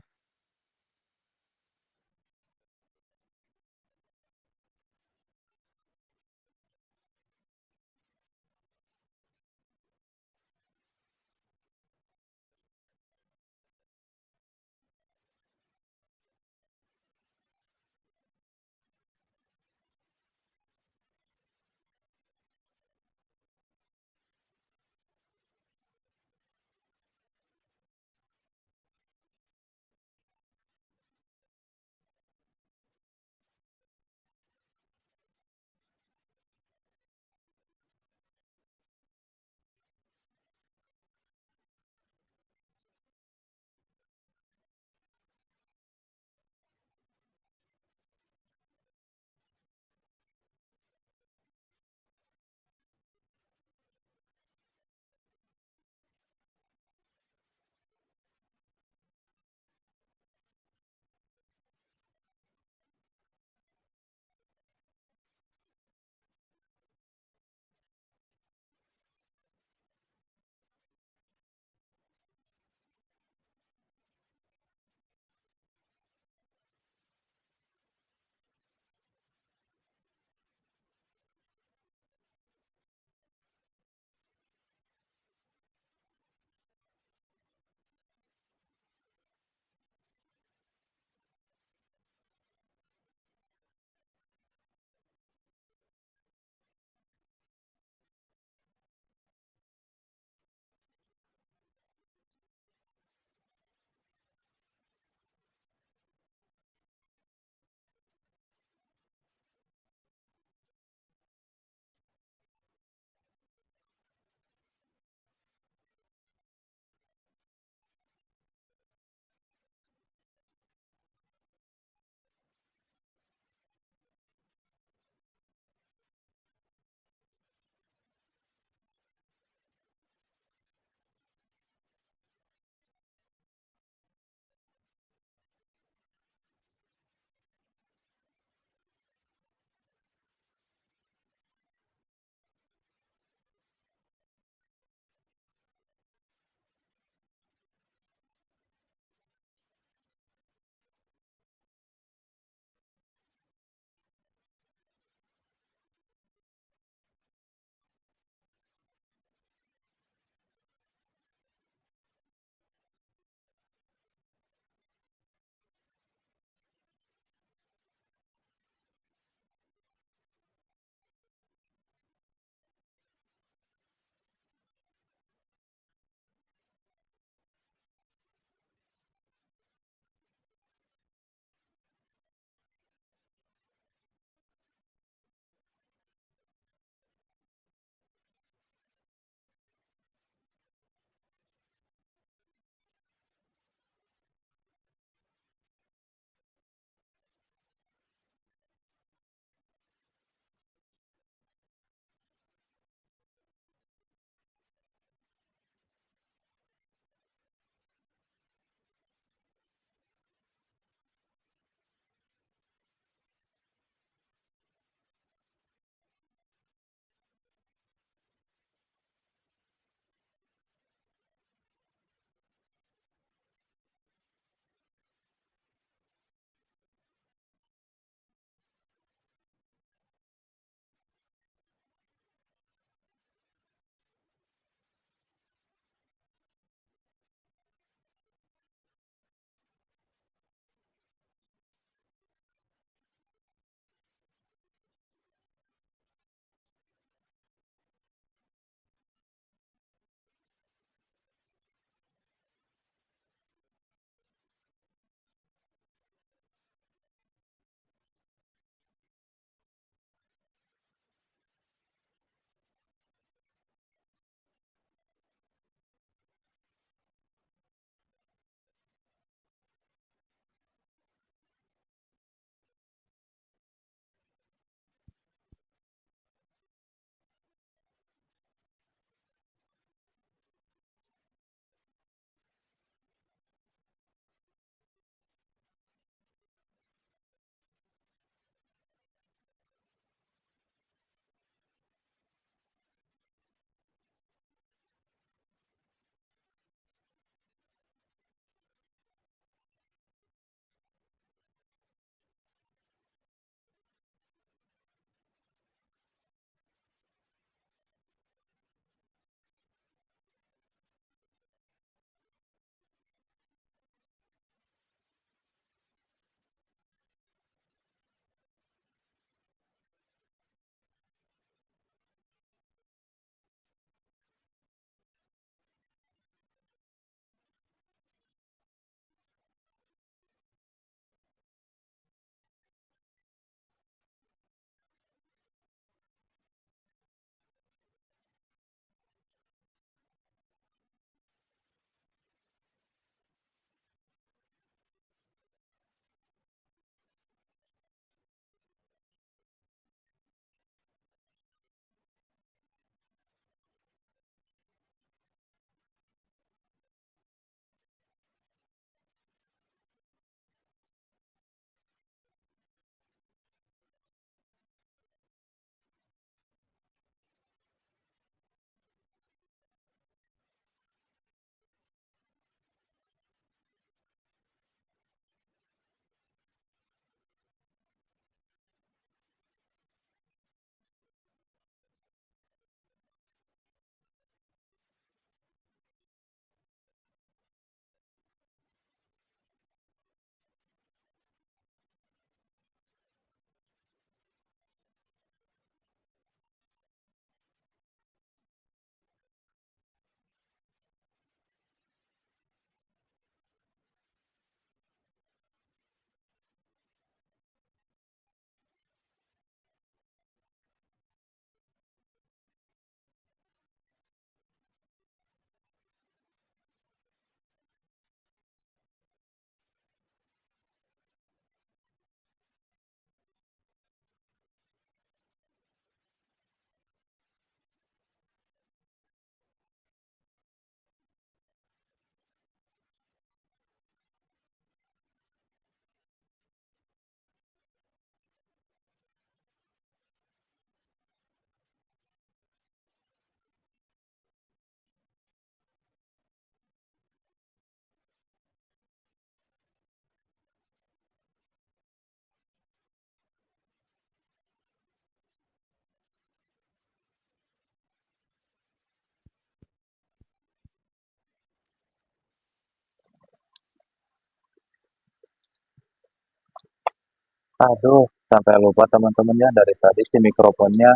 Aduh, sampai lupa teman-temannya dari tadi si mikrofonnya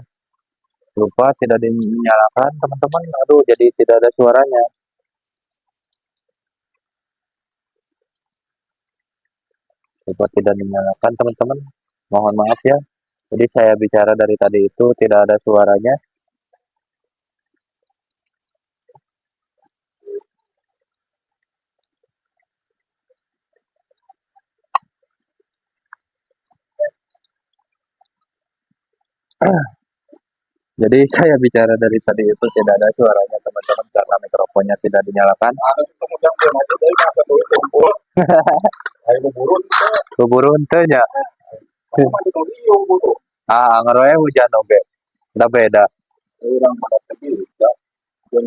lupa tidak dinyalakan teman-teman. Aduh, jadi tidak ada suaranya. Lupa tidak dinyalakan teman-teman. Mohon maaf ya. Jadi saya bicara dari tadi itu tidak ada suaranya. Jadi saya bicara dari tadi itu tidak ada suaranya teman-teman karena mikrofonnya tidak dinyalakan. Ada kemudian dia maju dari masa dulu kumpul. Ayo buru Keburu henteu. aku maju dari yang buru. Ah, ngaroe hujan oge. Udah beda. Orang pada pergi ya. Dan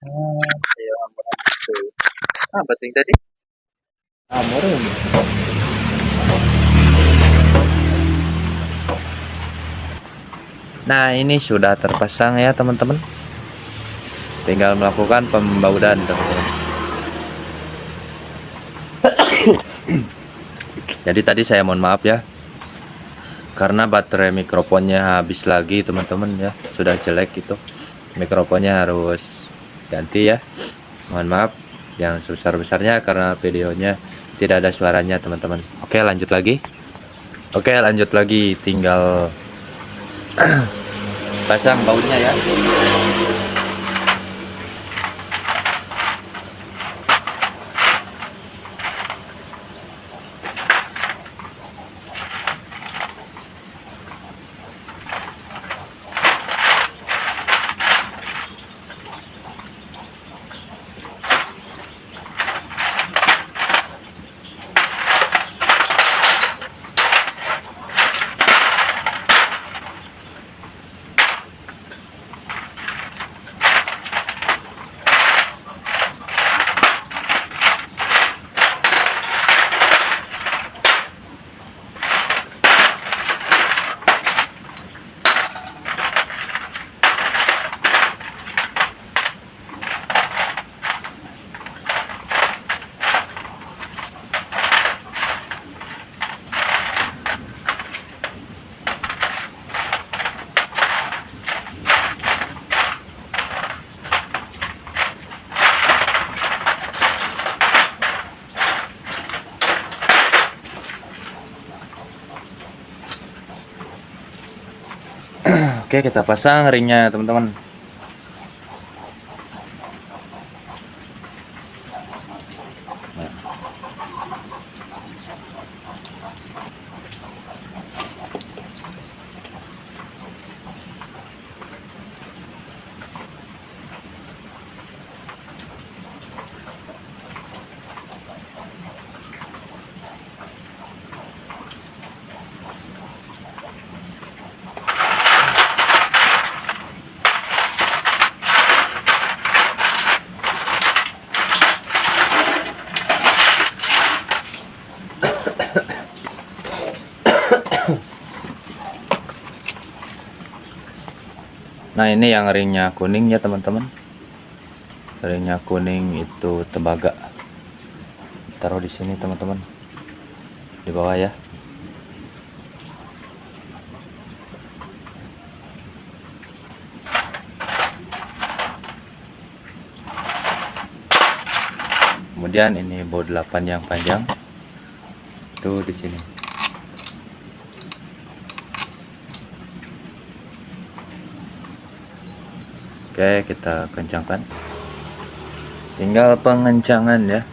Ya ampun itu. Ah, penting tadi. Ah, meureun. Nah, ini sudah terpasang ya teman-teman. Tinggal melakukan pembaudan teman-teman. Jadi tadi saya mohon maaf ya, karena baterai mikrofonnya habis lagi teman-teman ya, sudah jelek itu. Mikrofonnya harus ganti ya. Mohon maaf yang sebesar-besarnya karena videonya tidak ada suaranya teman-teman. Oke, lanjut lagi. Tinggal pasang bautnya ya. Oke, kita pasang ringnya teman-teman. Nah, ini yang ringnya kuning ya teman-teman. Ringnya kuning itu tembaga. Taruh di sini teman-teman, di bawah ya. Kemudian ini baut 8 yang panjang tuh di sini. Oke, kita kencangkan. Tinggal pengencangan ya.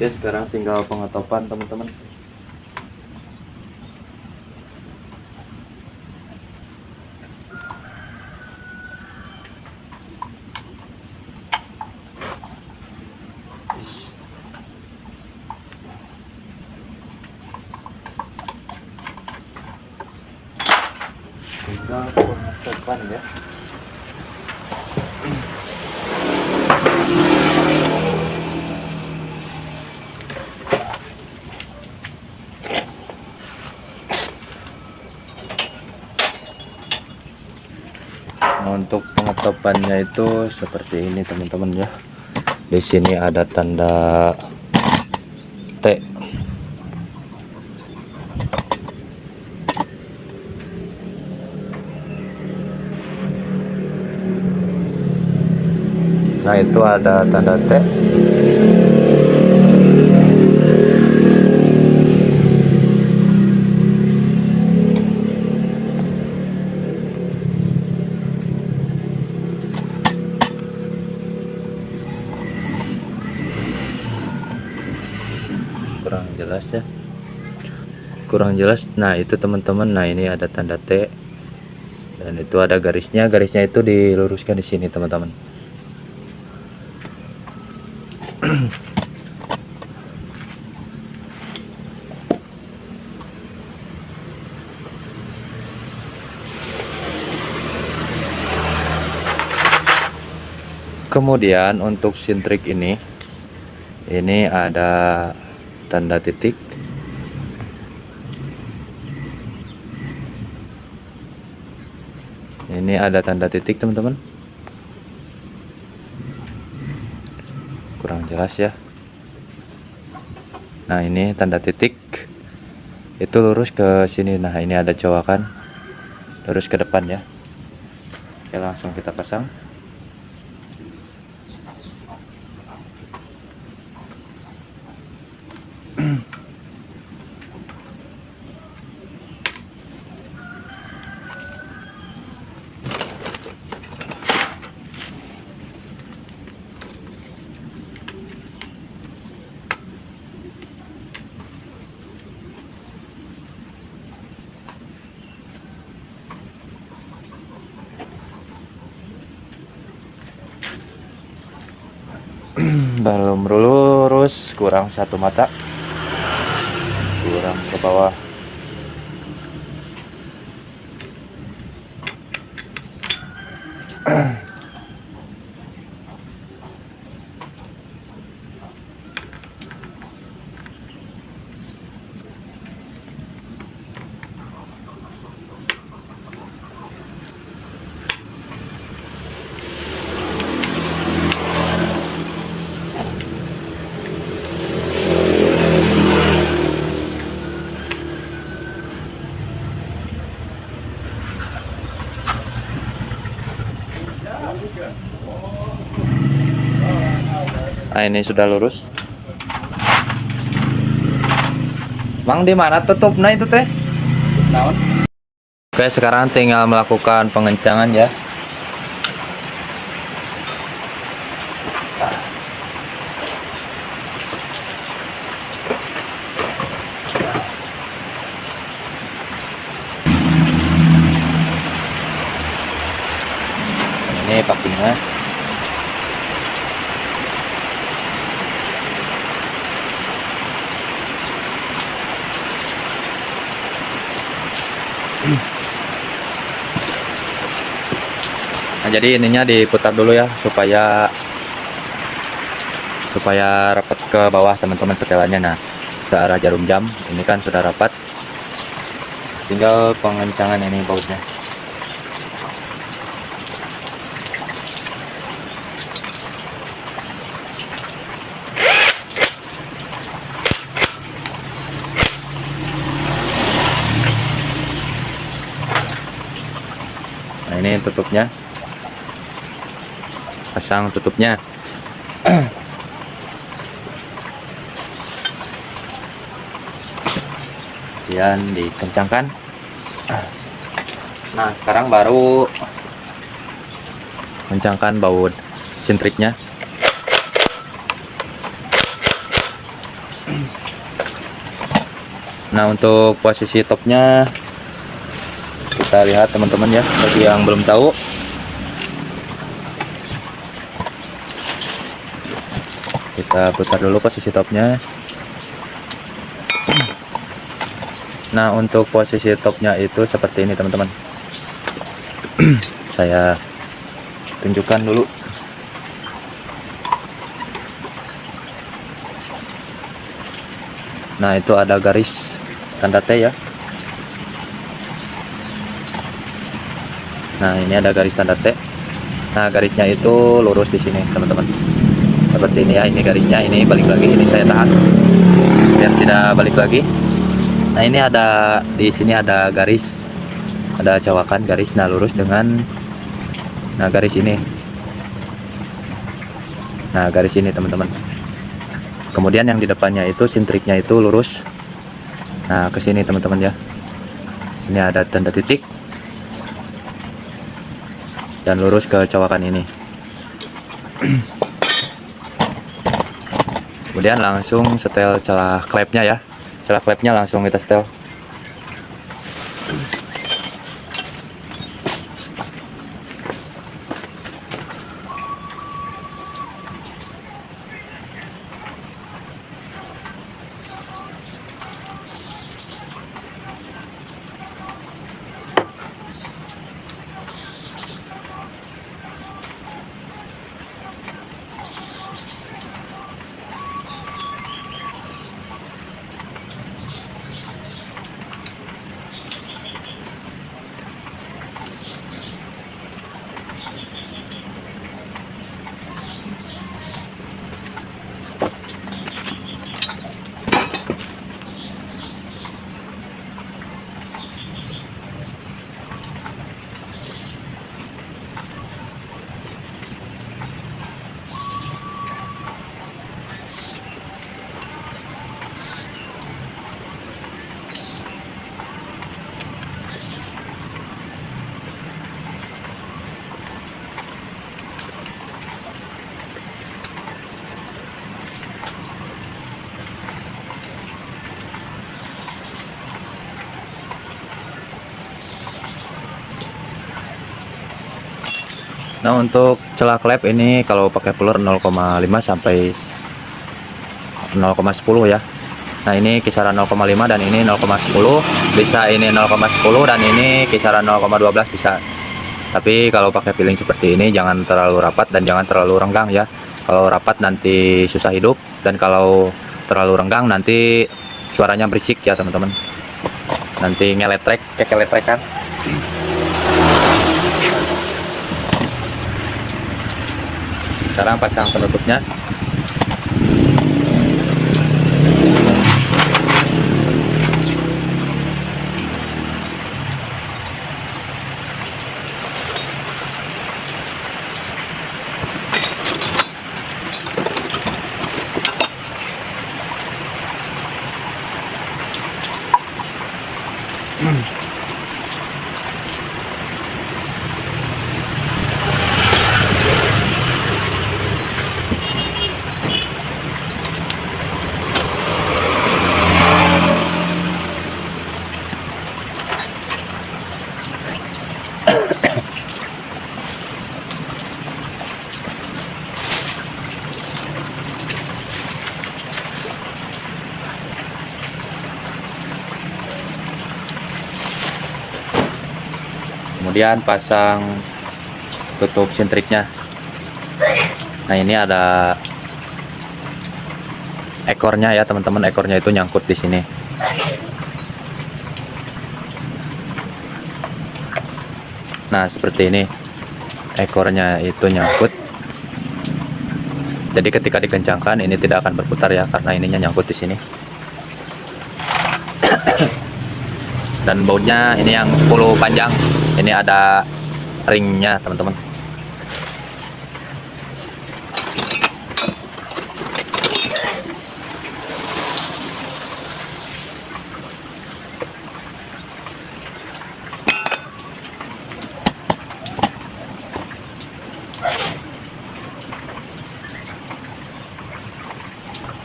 Oke, sekarang tinggal pengetopan teman-teman. Tinggal pengetopan ya. topannya itu seperti ini teman-teman ya. Di sini ada tanda T. Nah, itu ada tanda T. Kurang jelas ya, kurang jelas. Nah, itu teman-teman. Nah, ini ada tanda T dan itu ada garisnya. Garisnya itu diluruskan di sini teman-teman. Kemudian untuk sintrik ini ada tanda titik. Ini ada tanda titik teman-teman. Kurang jelas ya. Nah, ini tanda titik itu lurus ke sini. Nah, ini ada cowakan lurus ke depan ya. Oke, langsung kita pasang. Belum lurus, kurang satu mata, kurang ke bawah. Nah, ini sudah lurus. Mang, di mana tutupnya itu teh? Naon? Oke, sekarang tinggal melakukan pengencangan ya. Ini packingnya. Nah, jadi ininya diputar dulu ya supaya rapat ke bawah teman-teman setelannya. Nah, searah jarum jam ini kan sudah rapat, tinggal pengencangan ini bautnya. Nah, ini tutupnya, pasang tutupnya. Kemudian dikencangkan. Nah, sekarang baru kencangkan baut sintriknya. Nah, untuk posisi topnya kita lihat teman-teman ya, bagi yang belum tahu. Kita putar dulu posisi topnya. Nah, untuk posisi topnya itu seperti ini teman-teman. Saya tunjukkan dulu. Nah, itu ada garis tanda T ya. Nah, ini ada garis tanda T. Nah, garisnya itu lurus di sini, teman-teman. Seperti ini ya, ini garisnya, ini balik lagi, ini saya tahan biar tidak balik lagi. Nah, ini ada di sini ada garis, ada cawakan garis, nah lurus dengan garis ini. Nah, garis ini, teman-teman. Kemudian yang di depannya itu sintriknya itu lurus. Nah, ke sini, teman-teman ya. Ini ada tanda titik. Dan lurus ke cawakan ini. Kemudian langsung setel celah klepnya ya. Celah klepnya langsung kita setel. Nah, untuk celah klep ini kalau pakai puller 0,5 sampai 0,10 ya. Nah, ini kisaran 0,5 dan ini 0,10. Bisa ini 0,10 dan ini kisaran 0,12 bisa. Tapi kalau pakai piling seperti ini jangan terlalu rapat dan jangan terlalu renggang ya. Kalau rapat nanti susah hidup, dan kalau terlalu renggang nanti suaranya berisik ya, teman-teman. Nanti ngeletrek, kayak keletrekan. Sekarang pasang penutupnya. Kemudian pasang tutup sintriknya. Nah, ini ada ekornya ya, teman-teman. Ekornya itu nyangkut di sini. Nah, seperti ini. Ekornya itu nyangkut. Jadi ketika dikencangkan ini tidak akan berputar ya, karena ininya nyangkut di sini. Dan bautnya ini yang 10 panjang. Ini ada ringnya, teman-teman.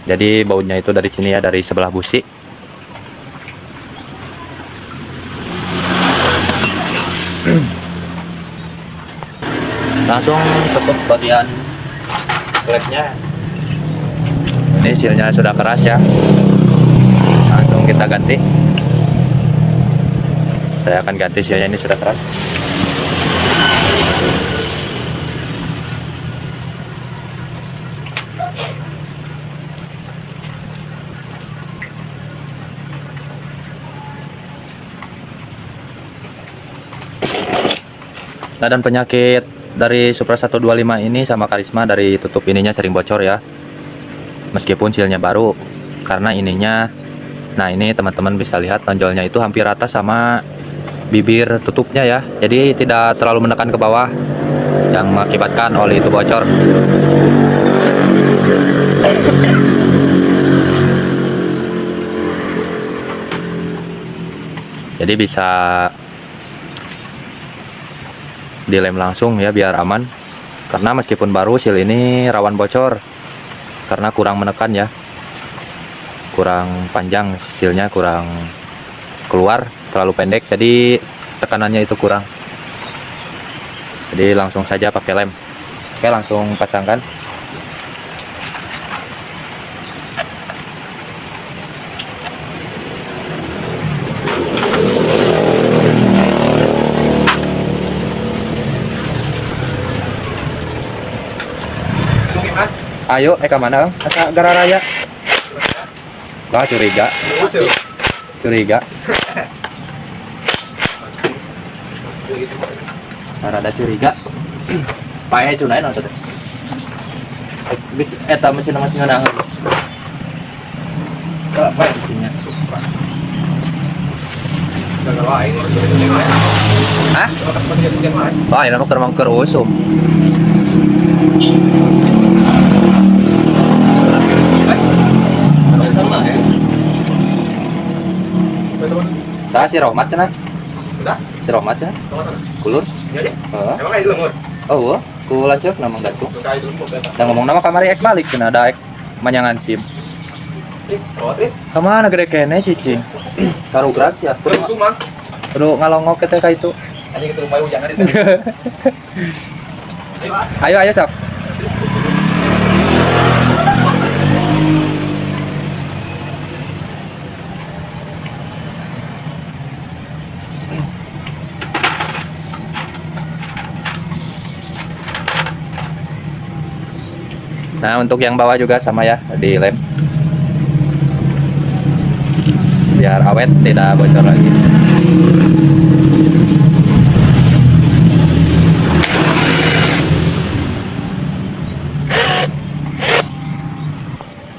Jadi bautnya itu dari sini ya, dari sebelah busi. Langsung tutup bagian klepnya. Ini sealnya sudah keras ya, langsung kita ganti. Saya akan ganti sealnya, ini sudah keras. Nah, dan penyakit dari Supra 125 ini sama Karisma dari tutup ininya sering bocor ya. Meskipun sealnya baru, karena ininya, nah ini teman-teman bisa lihat tonjolnya itu hampir rata sama bibir tutupnya ya. Jadi tidak terlalu menekan ke bawah yang mengakibatkan oli itu bocor. Jadi bisa dilem langsung ya biar aman, karena meskipun baru seal ini rawan bocor karena kurang menekan ya, kurang panjang sealnya, kurang keluar, terlalu pendek, jadi tekanannya itu kurang. Jadi langsung saja pakai lem. Oke, langsung pasangkan. Ayo, ke mana? Asa Gara Raya. Lah curiga. Curiga. Sarada curiga. Pae cunain atau teh? Bis eta mesin ngeunah. Kalau pae mesinnya. Hah? Wah, ini mangker usum. Tah si Rohmat cenah. Si Rohmat cenah. Kulur. Iya deh. Heeh. Emang kayak dulu, Oh, ku lanceuk nama gantung. kayak dulu mau beta. Da ngomong nama kamari ek balik cenah da ek manyangan SIM. Rawat Kamana gede kene cicing. Karugrak sia. terus Sumang. Kudu ngalongok teh ka itu. Anjing itu rumah hujan tadi. Ayo ayo sok. Nah, untuk yang bawah juga sama ya, di lem. Biar awet, tidak bocor lagi.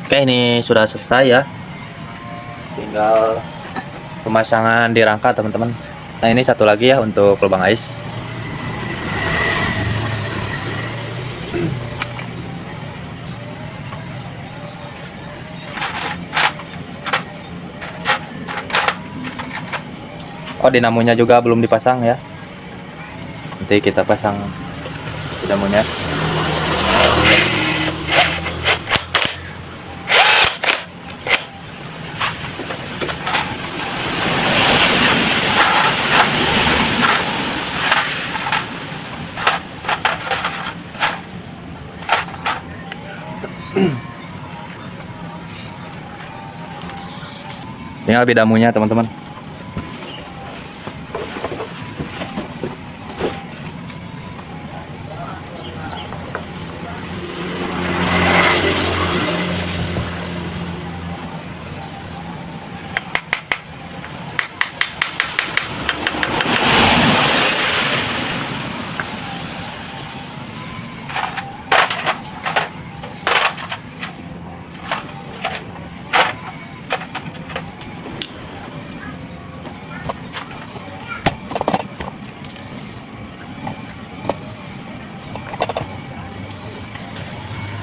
Oke, ini sudah selesai ya. Tinggal pemasangan di rangka, teman-teman. Nah, ini satu lagi ya untuk lubang ais. Oh, dinamonya juga belum dipasang ya. Nanti kita pasang dinamonya. Tinggal bidamunya, teman-teman.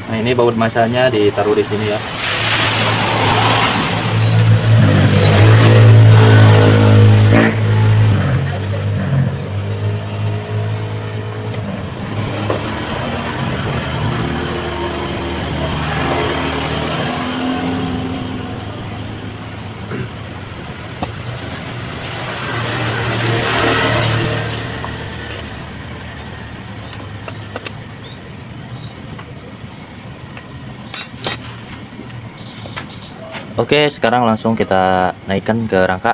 Nah, ini baut masanya ditaruh di sini ya. Oke, sekarang langsung kita naikkan ke rangka.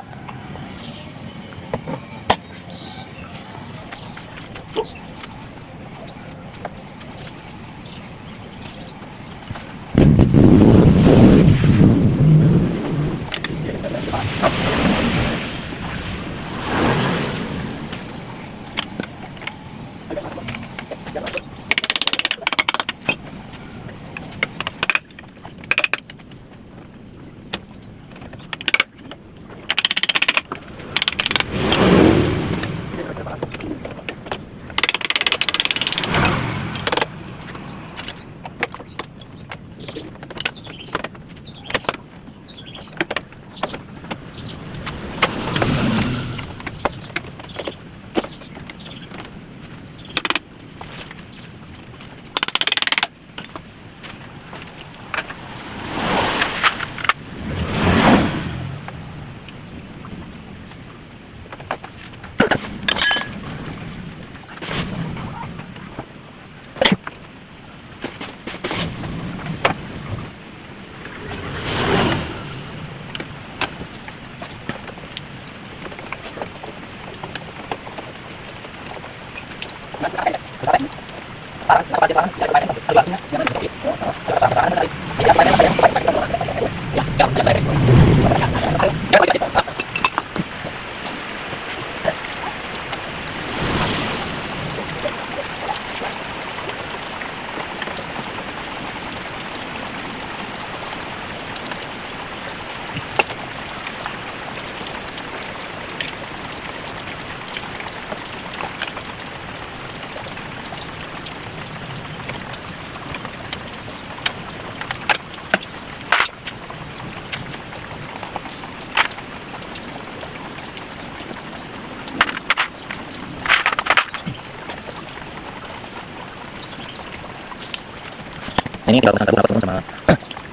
Ini tinggal pesan satu sama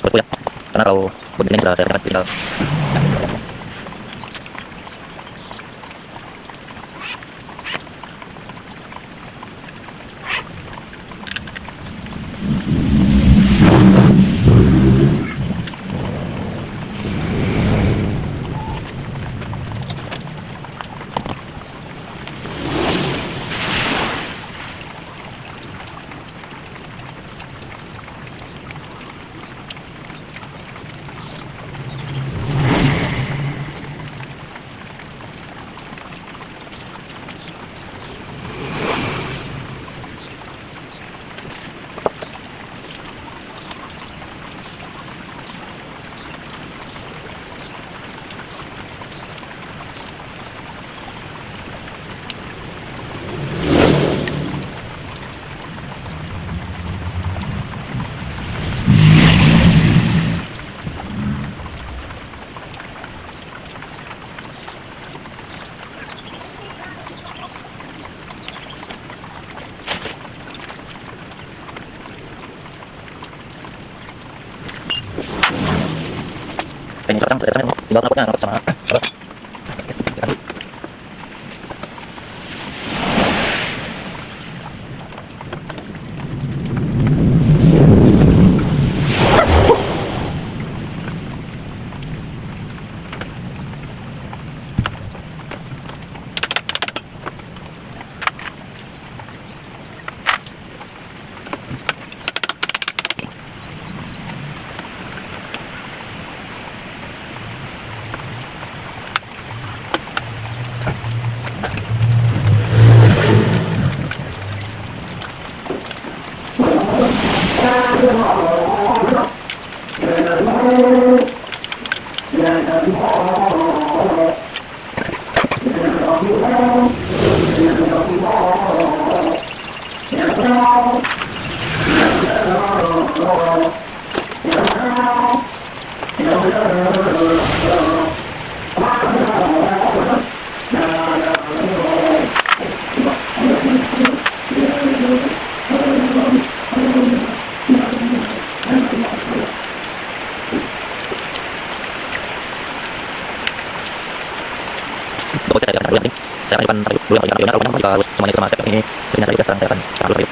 bosku ya, karena kalau begini sudah saya tinggal. Ini sekarang saya tinggal ngapotnya ngapot sama saya akan ajukan dulu yang kalau memang jika semuanya itu masuk ini ternyata juga sekarang saya akan taruh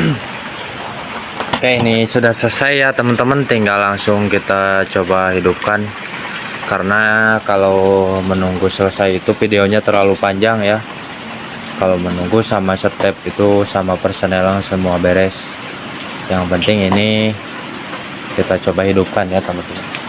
Oke, ini sudah selesai ya teman-teman, tinggal langsung kita coba hidupkan. Karena kalau menunggu selesai itu videonya terlalu panjang ya. Kalau menunggu sama step itu sama persenelang semua beres. Yang penting ini kita coba hidupkan ya teman-teman.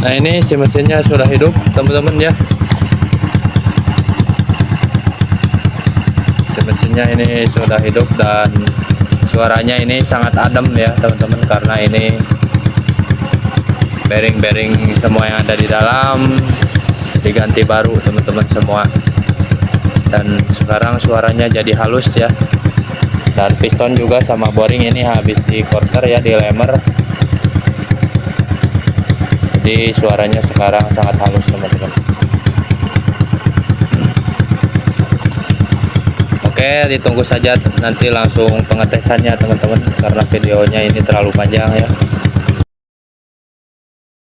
Nah, ini si mesinnya sudah hidup teman-teman ya. Si mesinnya ini sudah hidup dan suaranya ini sangat adem ya teman-teman, karena ini bearing-bearing semua yang ada di dalam diganti baru teman-teman semua. Dan sekarang suaranya jadi halus ya. Dan piston juga sama boring ini habis di quarter ya, di lemer. Jadi suaranya sekarang sangat halus teman-teman. Oke, ditunggu saja nanti langsung pengetesannya teman-teman, karena videonya ini terlalu panjang ya.